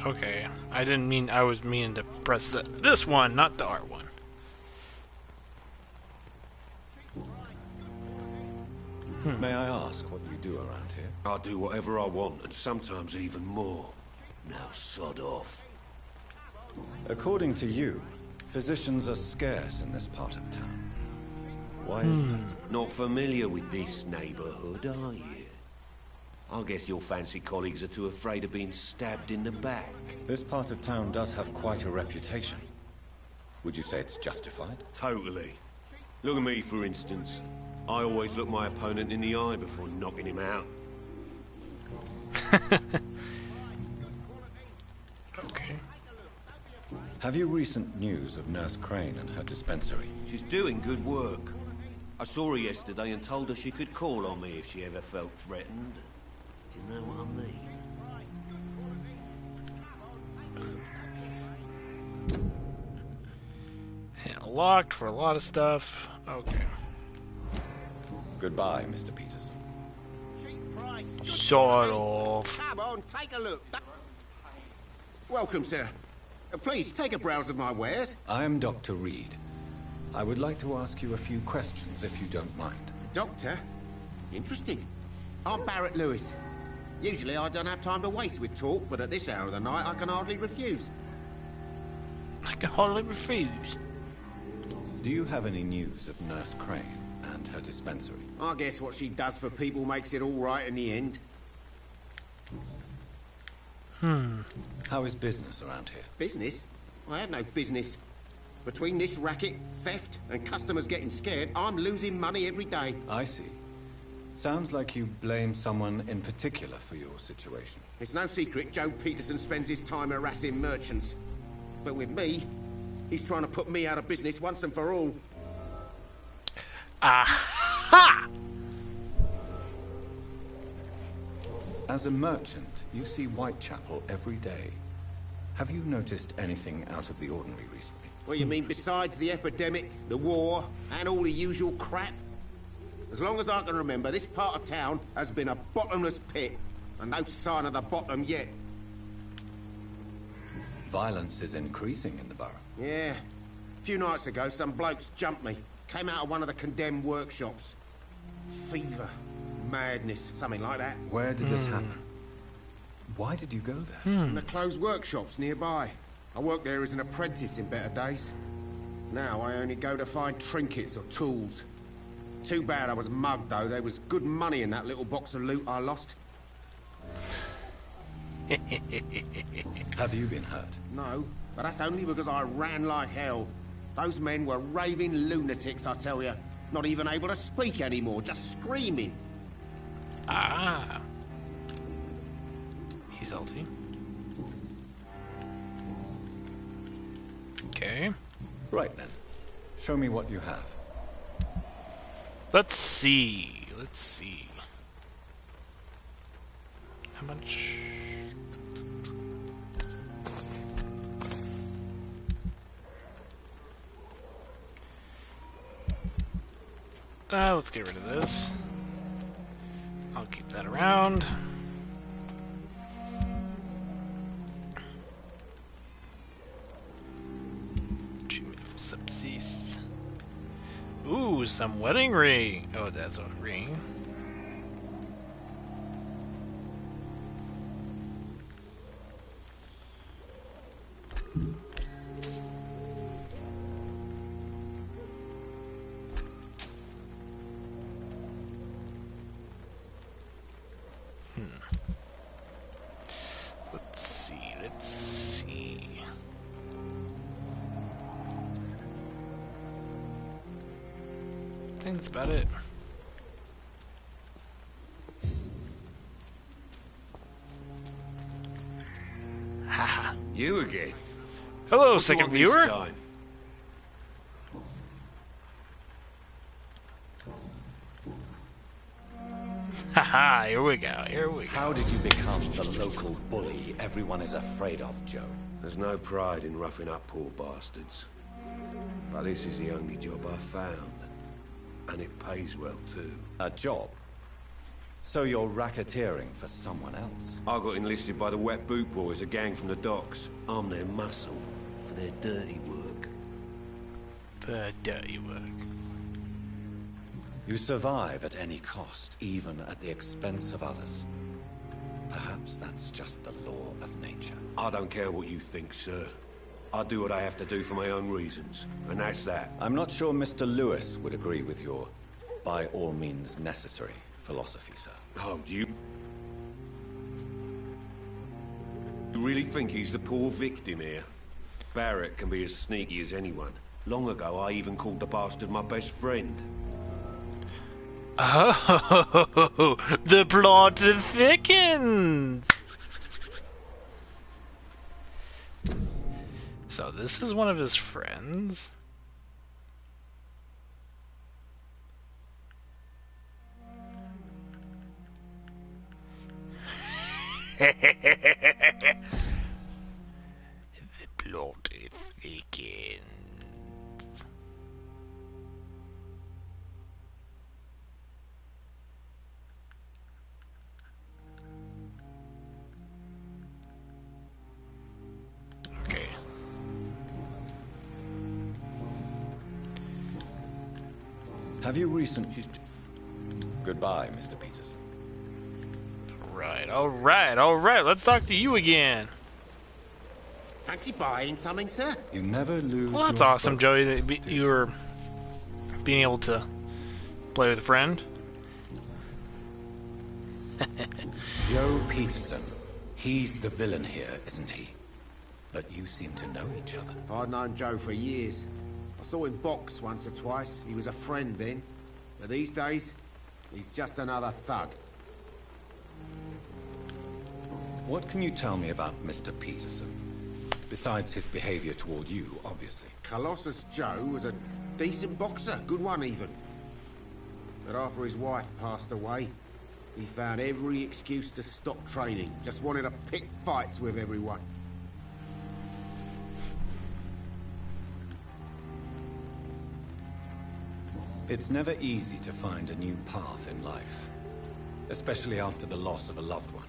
Okay, I didn't mean... I was meaning to press this one, not the R one. May I ask what you do around here? I do whatever I want, and sometimes even more. Now sod off. According to you, physicians are scarce in this part of town. Why is that? Not familiar with this neighborhood, are you? I guess your fancy colleagues are too afraid of being stabbed in the back. This part of town does have quite a reputation. Would you say it's justified? Totally. Look at me, for instance. I always look my opponent in the eye before knocking him out. Have you recent news of Nurse Crane and her dispensary? She's doing good work. I saw her yesterday and told her she could call on me if she ever felt threatened. Do you know what I mean? And locked for a lot of stuff. Okay. Goodbye, Mr. Peterson. Sort of. Come on, take a look. Welcome, sir. Please, take a browse of my wares. I am Dr. Reed. I would like to ask you a few questions, if you don't mind. Doctor? Interesting. I'm Barrett Lewis. Usually I don't have time to waste with talk, but at this hour of the night I can hardly refuse. I can hardly refuse. Do you have any news of Nurse Crane and her dispensary? I guess what she does for people makes it all right in the end. How is business around here? Business? I have no business. Between this racket, theft, and customers getting scared, I'm losing money every day. I see. Sounds like you blame someone in particular for your situation. It's no secret Joe Peterson spends his time harassing merchants. But with me, he's trying to put me out of business once and for all. Aha! As a merchant, you see Whitechapel every day. Have you noticed anything out of the ordinary recently? What you mean besides the epidemic, the war, and all the usual crap? As long as I can remember, this part of town has been a bottomless pit, and no sign of the bottom yet. Violence is increasing in the borough. Yeah. A few nights ago, some blokes jumped me. Came out of one of the condemned workshops. Fever, madness, something like that. Where did this happen? Why did you go there? In the closed workshops nearby. I worked there as an apprentice in better days. Now I only go to find trinkets or tools. Too bad I was mugged, though. There was good money in that little box of loot I lost. Have you been hurt? No, but that's only because I ran like hell. Those men were raving lunatics, I tell you. Not even able to speak anymore, just screaming. Ah. He's healthy. Okay. Right then. Show me what you have. Let's see. Let's see. How much? Let's get rid of this. I'll keep that around. Ooh, some wedding ring. Oh, that's a ring. Let's see, let's see. I think that's about it. Haha. You again? Hello, What second do you want viewer. this time? Haha, here we go, here we go. How did you become the local bully everyone is afraid of, Joe? There's no pride in roughing up poor bastards. But this is the only job I've found. And it pays well, too. A job? So you're racketeering for someone else? I got enlisted by the Wet Boot Boys, a gang from the docks. I'm their muscle for their dirty work. For dirty work. You survive at any cost, even at the expense of others. Perhaps that's just the law of nature. I don't care what you think, sir. I do what I have to do for my own reasons, and that's that. I'm not sure Mr. Lewis would agree with your by all means necessary philosophy, sir. Oh, do you really think he's the poor victim here? Barrett can be as sneaky as anyone. Long ago, I even called the bastard my best friend. Oh, the plot thickens! So this is one of his friends. The plot thickens. Okay. Have you recently... Goodbye, Mr. Peterson. All right. Let's talk to you again. Fancy buying something, sir? You never lose. Well, that's your awesome, focus, Joey, that you were being able to play with a friend. Joe Peterson. He's the villain here, isn't he? But you seem to know each other. I'd known Joe for years. I saw him box once or twice. He was a friend then. But these days, he's just another thug. What can you tell me about Mr. Peterson? Besides his behavior toward you, obviously. Colossus Joe was a decent boxer, good one even. But after his wife passed away, he found every excuse to stop training. Just wanted to pick fights with everyone. It's never easy to find a new path in life, especially after the loss of a loved one.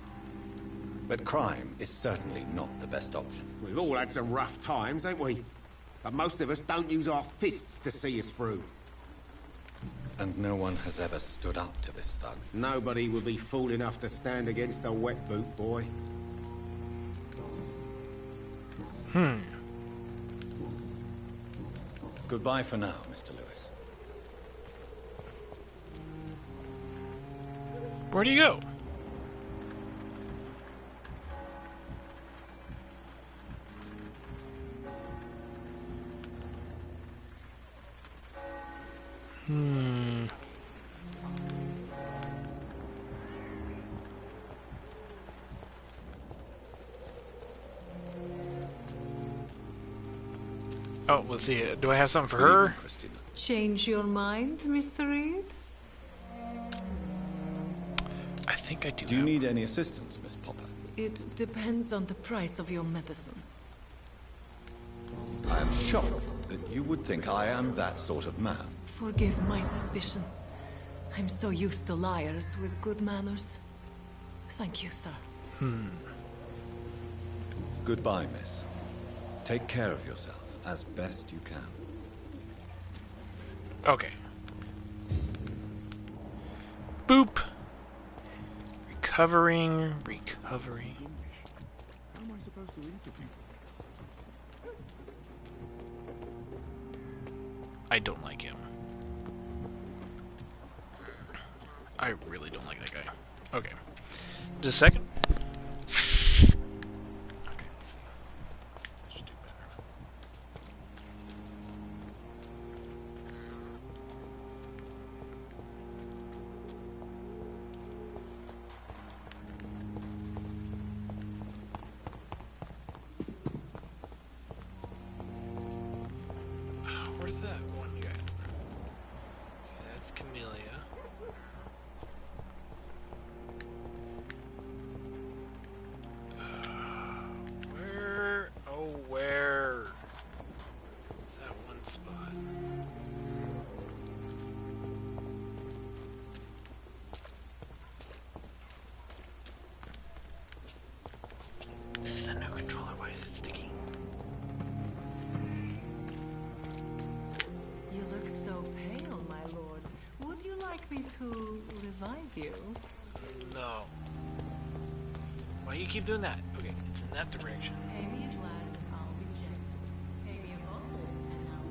But crime is certainly not the best option. We've all had some rough times, ain't we? But most of us don't use our fists to see us through. And no one has ever stood up to this thug. Nobody would be fool enough to stand against a wet boot boy. Goodbye for now, Mr. Lewis. Where do you go? Oh, let's see. Do I have something for her? Change your mind, Mr. Reed? I think I do. Do you need any assistance, Miss Popper? It depends on the price of your medicine. I am shocked that you would think I am that sort of man. Forgive my suspicion. I'm so used to liars with good manners. Thank you, sir. Goodbye, miss. Take care of yourself as best you can. Okay. Boop. Recovering. How am I supposed to interview? I don't like him. I really don't like that guy. Okay. Just a second. Okay, let's see. I should do better. Where's that one guy? Okay, that's Camellia. Where is that one spot? This is a new controller. Why is it sticky? You look so pale, my lord. Would you like me to revive you? No. Why do you keep doing that? Okay, it's in that direction. Pay me a glass and I'll be gentle. Pay me a bottle and I'll...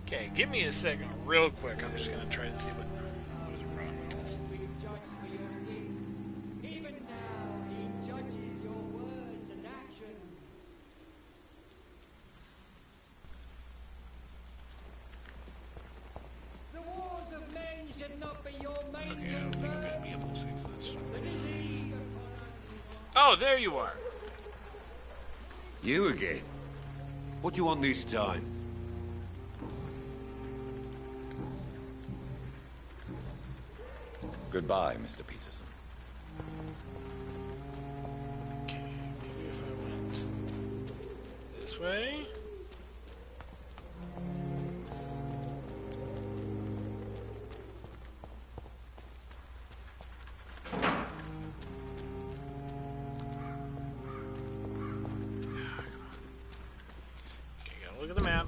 Okay, give me a second real quick. I'm just gonna try to see what is wrong with this. Even now, he judges your words and actions. The wars of men should not be your main Okay, I don't think I'm concern. gonna be able to fix this. The disease Oh, there you are. You again? What do you want this time? Goodbye, Mr. Peterson. Okay, maybe if I went this way. Okay, gotta look at the map.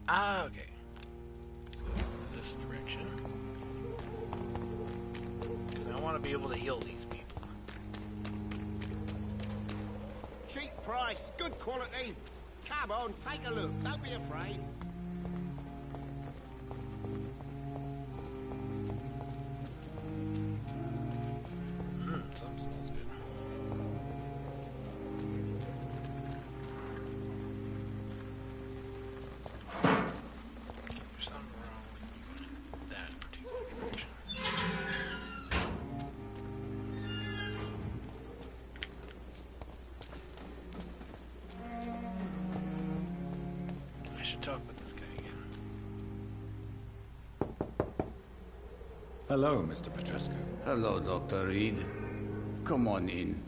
Okay. Let's go this direction. Because I want to be able to heal these people. Cheap price, good quality. Come on, take a look. Don't be afraid. Something smells good. There's something wrong with me going in that particular direction. I should talk with this guy again. Hello, Mr. Petrescu. Hello, Dr. Reed. Come on in.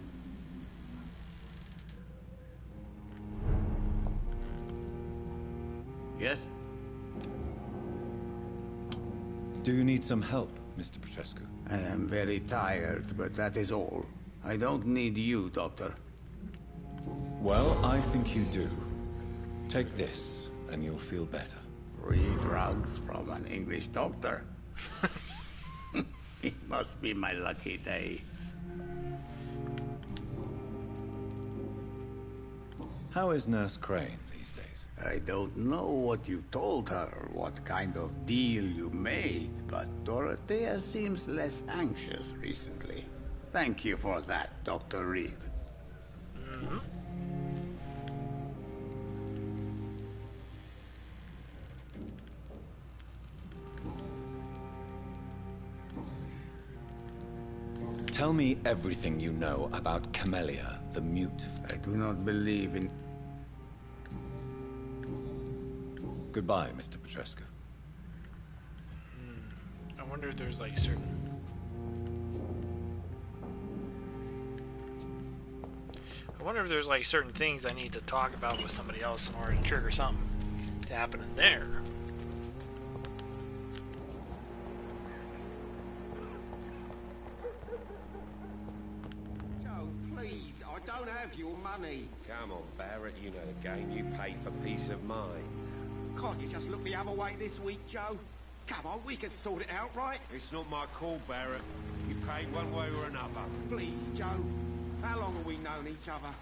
Yes? Do you need some help, Mr. Petrescu? I am very tired, but that is all. I don't need you, Doctor. Well, I think you do. Take this, and you'll feel better. Free drugs from an English doctor? It must be my lucky day. How is Nurse Crane these days? I don't know what you told her, what kind of deal you made, but Dorothea seems less anxious recently. Thank you for that, Dr. Reed. Tell me everything you know about Camellia, the mute. I do not believe in... Goodbye, Mr. Petrescu. I wonder if there's like certain... I wonder if there's like certain things I need to talk about with somebody else in order to trigger something to happen in there. Please, I don't have your money. Come on, Barrett, you know the game. You pay for peace of mind. Can't you just look the other way this week, Joe? Come on, we can sort it out, right? It's not my call, Barrett. You pay one way or another. Please, Joe. How long have we known each other?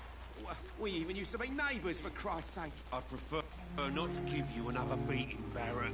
We even used to be neighbours, for Christ's sake. I prefer not to give you another beating, Barrett.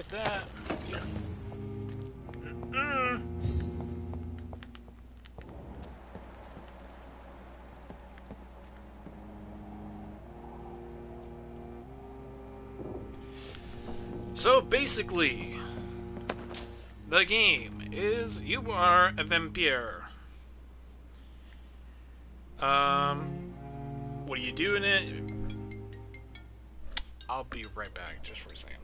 with that. So basically, the game is you are a vampire. What do you do in it? I'll be right back just for a second.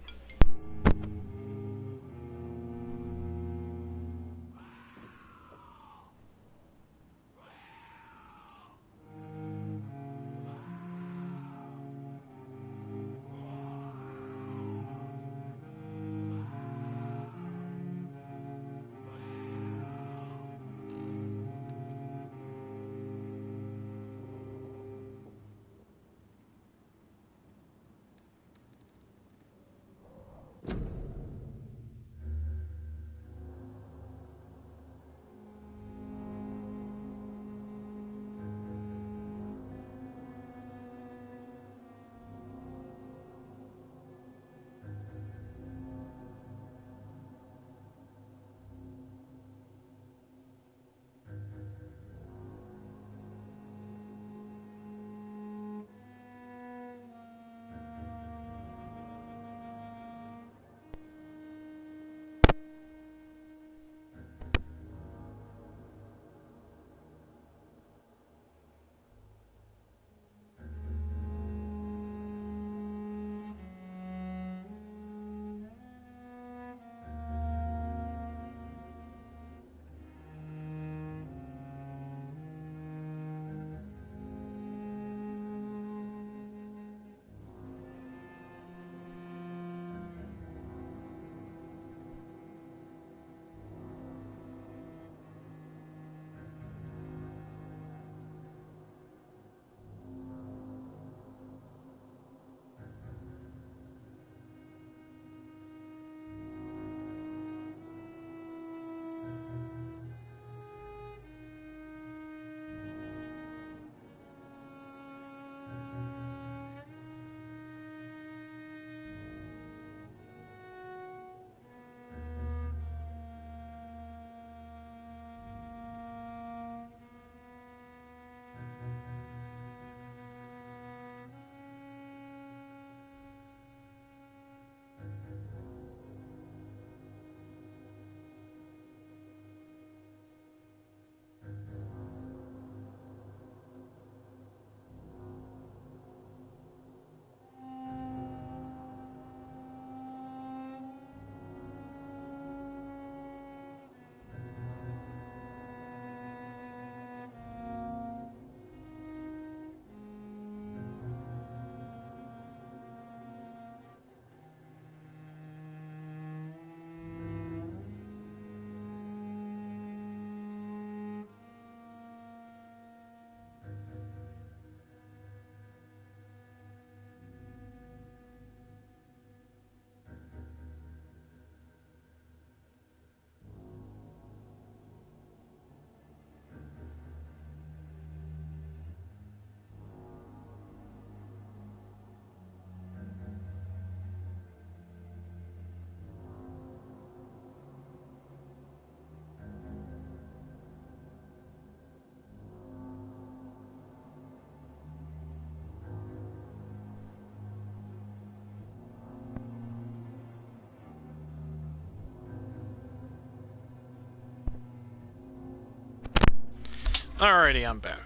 Alrighty, I'm back.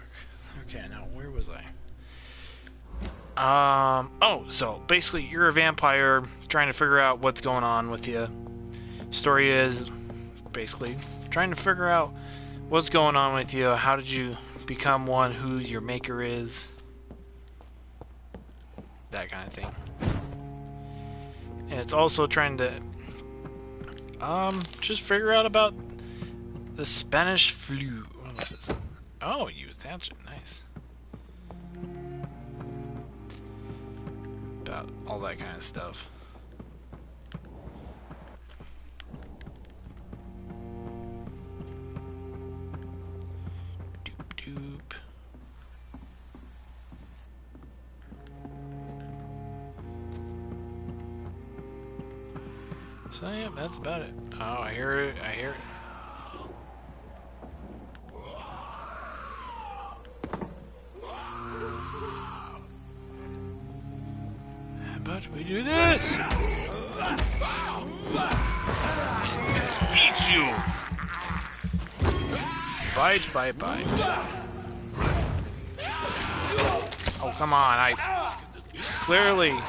Okay, now where was I? Oh, so basically you're a vampire trying to figure out what's going on with you. Story is basically trying to figure out what's going on with you. How did you become one? Who your maker is? That kind of thing. And it's also trying to just figure out about the Spanish flu. What was this? Oh, use that shit. Nice. About all that kind of stuff. Doop doop. So yeah, that's about it. Oh, I hear it. I hear it. How about we do this? Eat you! Bite, bite, bite. Oh, come on, I... Clearly...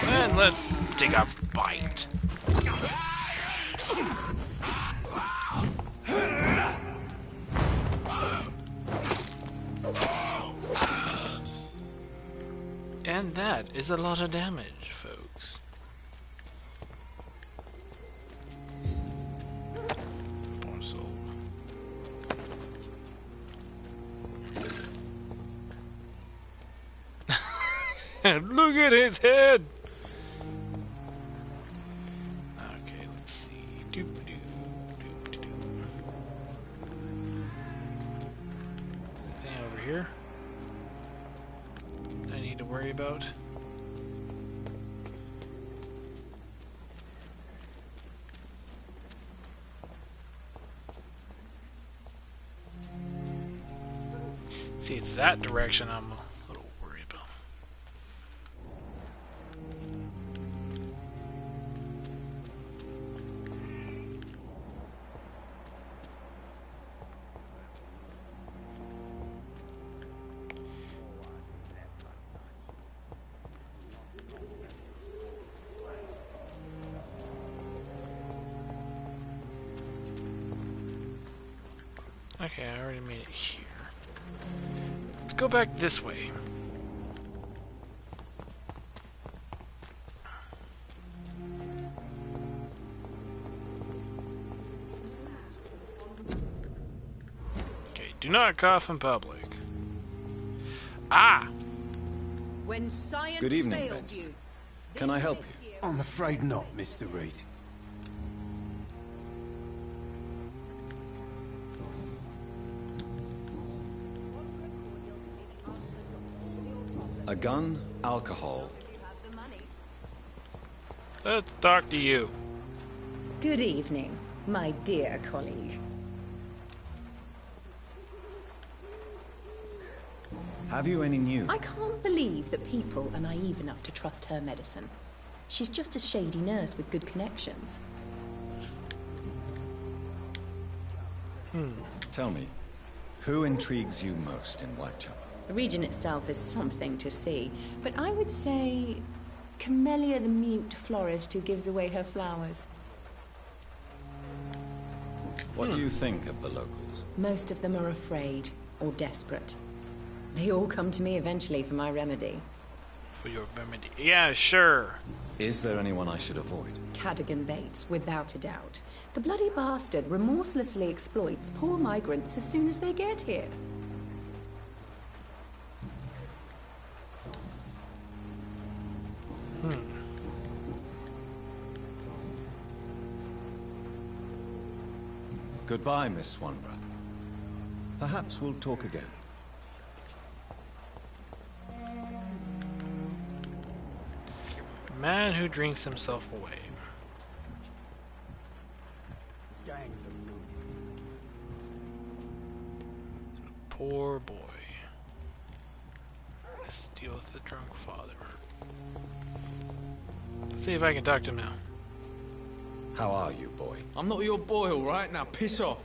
And let's take a bite. And that is a lot of damage, folks. Poor soul. Look at his head! Okay, let's see. Anything over here I need to worry about? See, it's that direction I'm a little worried about. Okay, I already made it here. Let's go back this way. Okay, do not cough in public. Ah! When science Good evening, failed Vampyr. you. Can I help you? I'm afraid not, Mr. Reed. A gun, alcohol. Let's talk to you. Good evening, my dear colleague. Have you any news? I can't believe that people are naive enough to trust her medicine. She's just a shady nurse with good connections. Tell me, who intrigues you most in Whitechapel? The region itself is something to see, but I would say Camellia the mute florist who gives away her flowers. What do you think of the locals? Most of them are afraid or desperate. They all come to me eventually for my remedy. For your remedy. Yeah, sure. Is there anyone I should avoid? Cadogan Bates, without a doubt. The bloody bastard remorselessly exploits poor migrants as soon as they get here. Goodbye, Miss Swanborough. Perhaps we'll talk again. Man who drinks himself away. Poor boy. Let's deal with the drunk father. Let's see if I can talk to him now. How are you, boy? I'm not your boy, all right? Now piss off.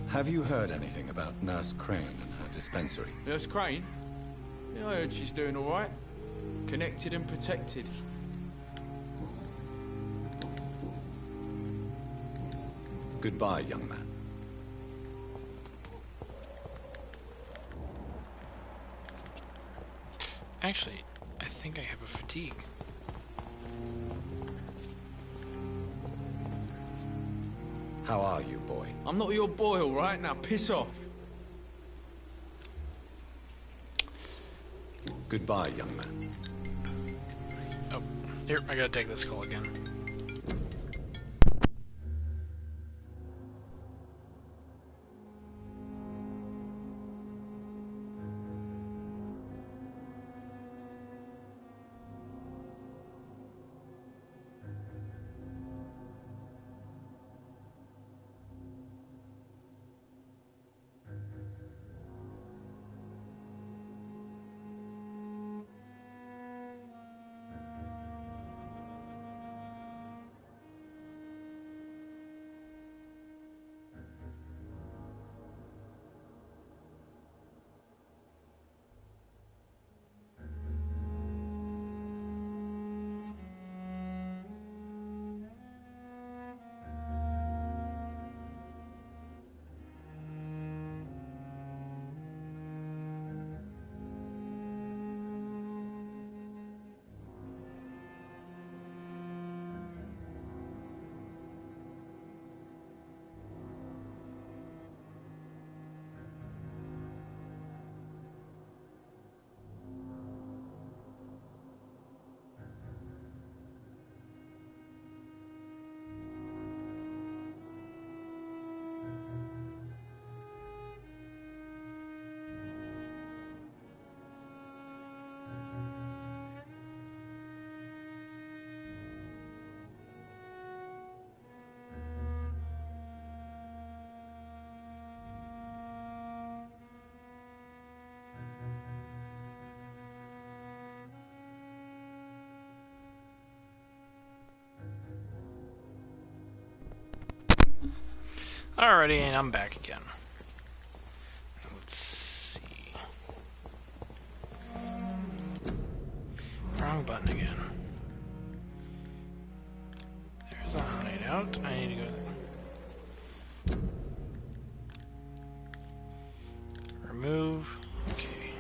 Have you heard anything about Nurse Crane and her dispensary? Nurse Crane? Yeah, I heard she's doing all right. Connected and protected. Goodbye, young man. Actually, I think I have a fatigue. How are you, boy? I'm not your boy, all right? Now piss off. Goodbye, young man. Oh, here, I gotta take this call again. Alrighty, and I'm back again. Let's see. Wrong button again. There's a hideout. I need to go there. Remove. Okay.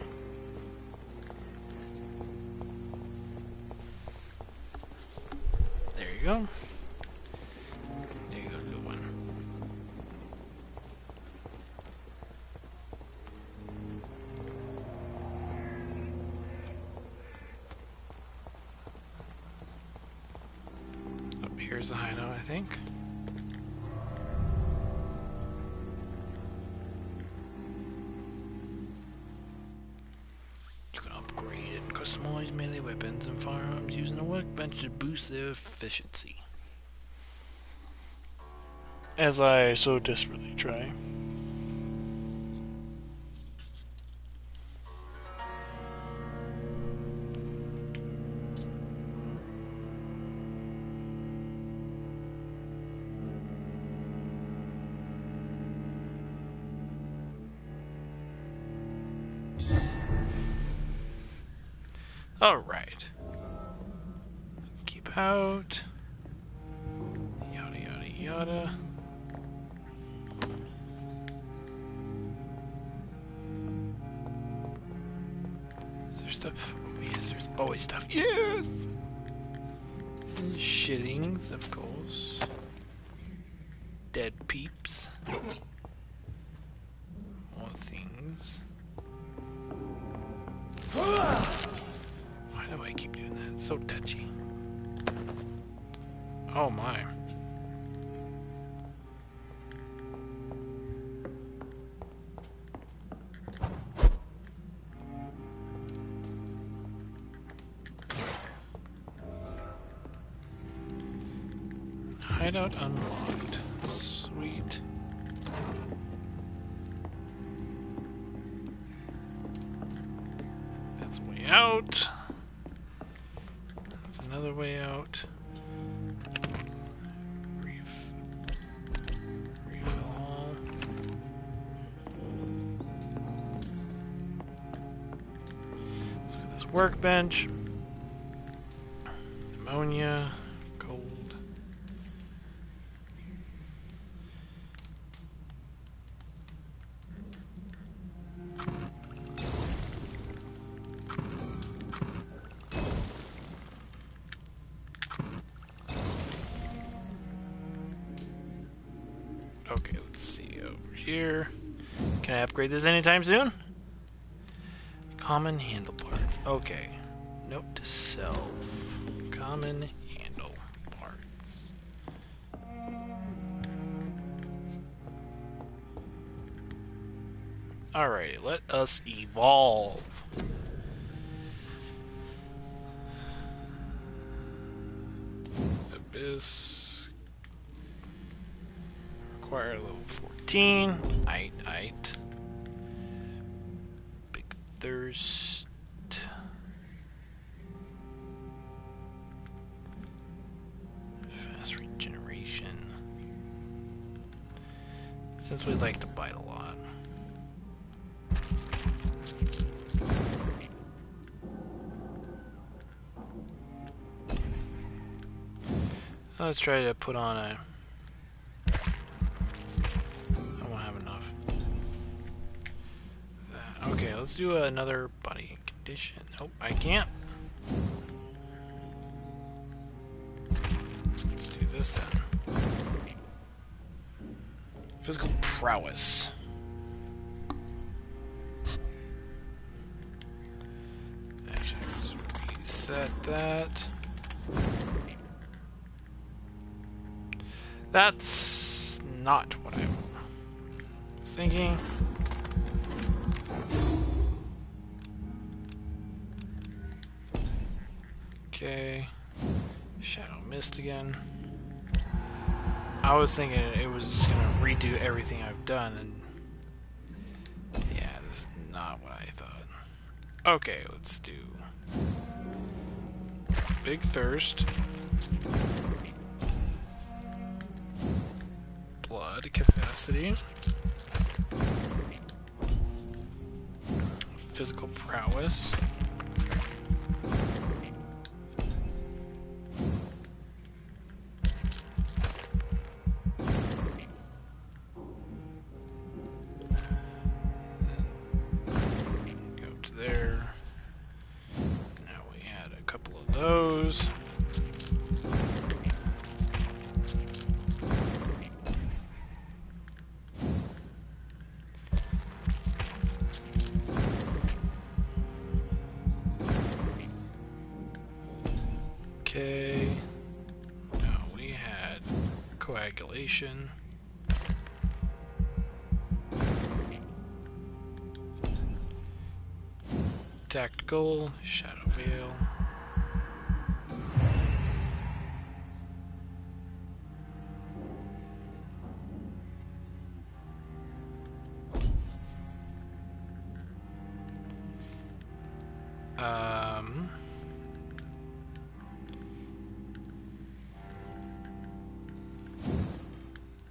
There you go. There you go, little one. Here's the hideout, I think. You can upgrade and customize melee weapons and firearms using a workbench to boost their efficiency. As I so desperately try. Alright. Keep out. Yada yada yada. Is there stuff? Oh, yes, there's always stuff. Yes! Shittings, of course. Dead peeps. More things. Why do I keep doing that? It's so touchy. Oh my. Hideout unlocked. Sweet. That's a way out. That's another way out. Refill all. Let's look at this workbench. Ammonia. Gold. Okay, let's see over here. Can I upgrade this anytime soon? Common handle parts. Okay. Note to self. Common handle parts. Alright, let us evolve. Abyss. Require level 14. Aight. Big Thirst. Fast regeneration. Since we like to bite a lot. Let's try to put on a... I won't have enough. That. Okay, let's do another body condition. Nope, I can't. Let's do this then. Physical prowess. Actually, let's reset that. That's not what I was thinking. Okay. Shadow Mist again. I was thinking it was just gonna redo everything I've done, and yeah, this is not what I thought. Okay, let's do Big Thirst. Blood capacity. Physical prowess. Go to there. Now we had a couple of those. Okay, now we had coagulation. Tactical, shadow veil.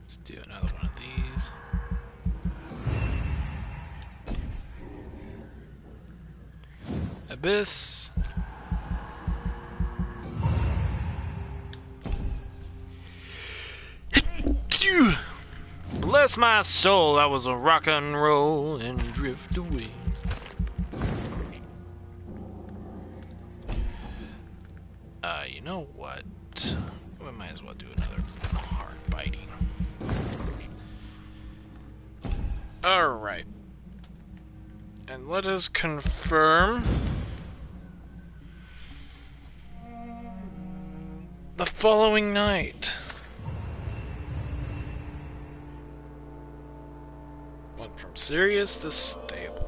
Let's do another one of these. Abyss. Bless my soul, that was a rock and roll and drift away. You know what? We might as well do another hard biting. Alright. And let us confirm the following night. Went from serious to stable.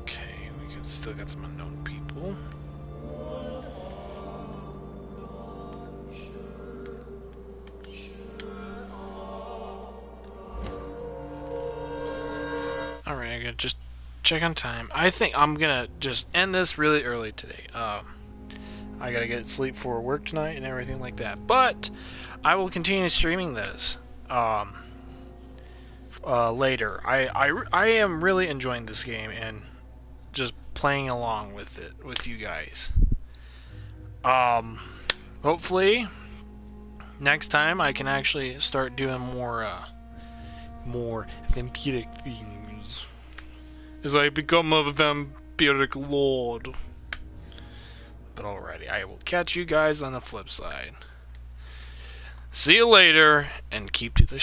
Okay, we can still got some unknown people. Alright, I gotta just check on time. I think I'm gonna just end this really early today. I gotta get sleep for work tonight and everything like that. But I will continue streaming this later. I am really enjoying this game and just playing along with it with you guys. Hopefully next time I can actually start doing more vampiric things as I become a vampiric lord. But alrighty, I will catch you guys on the flip side. See you later, and keep to the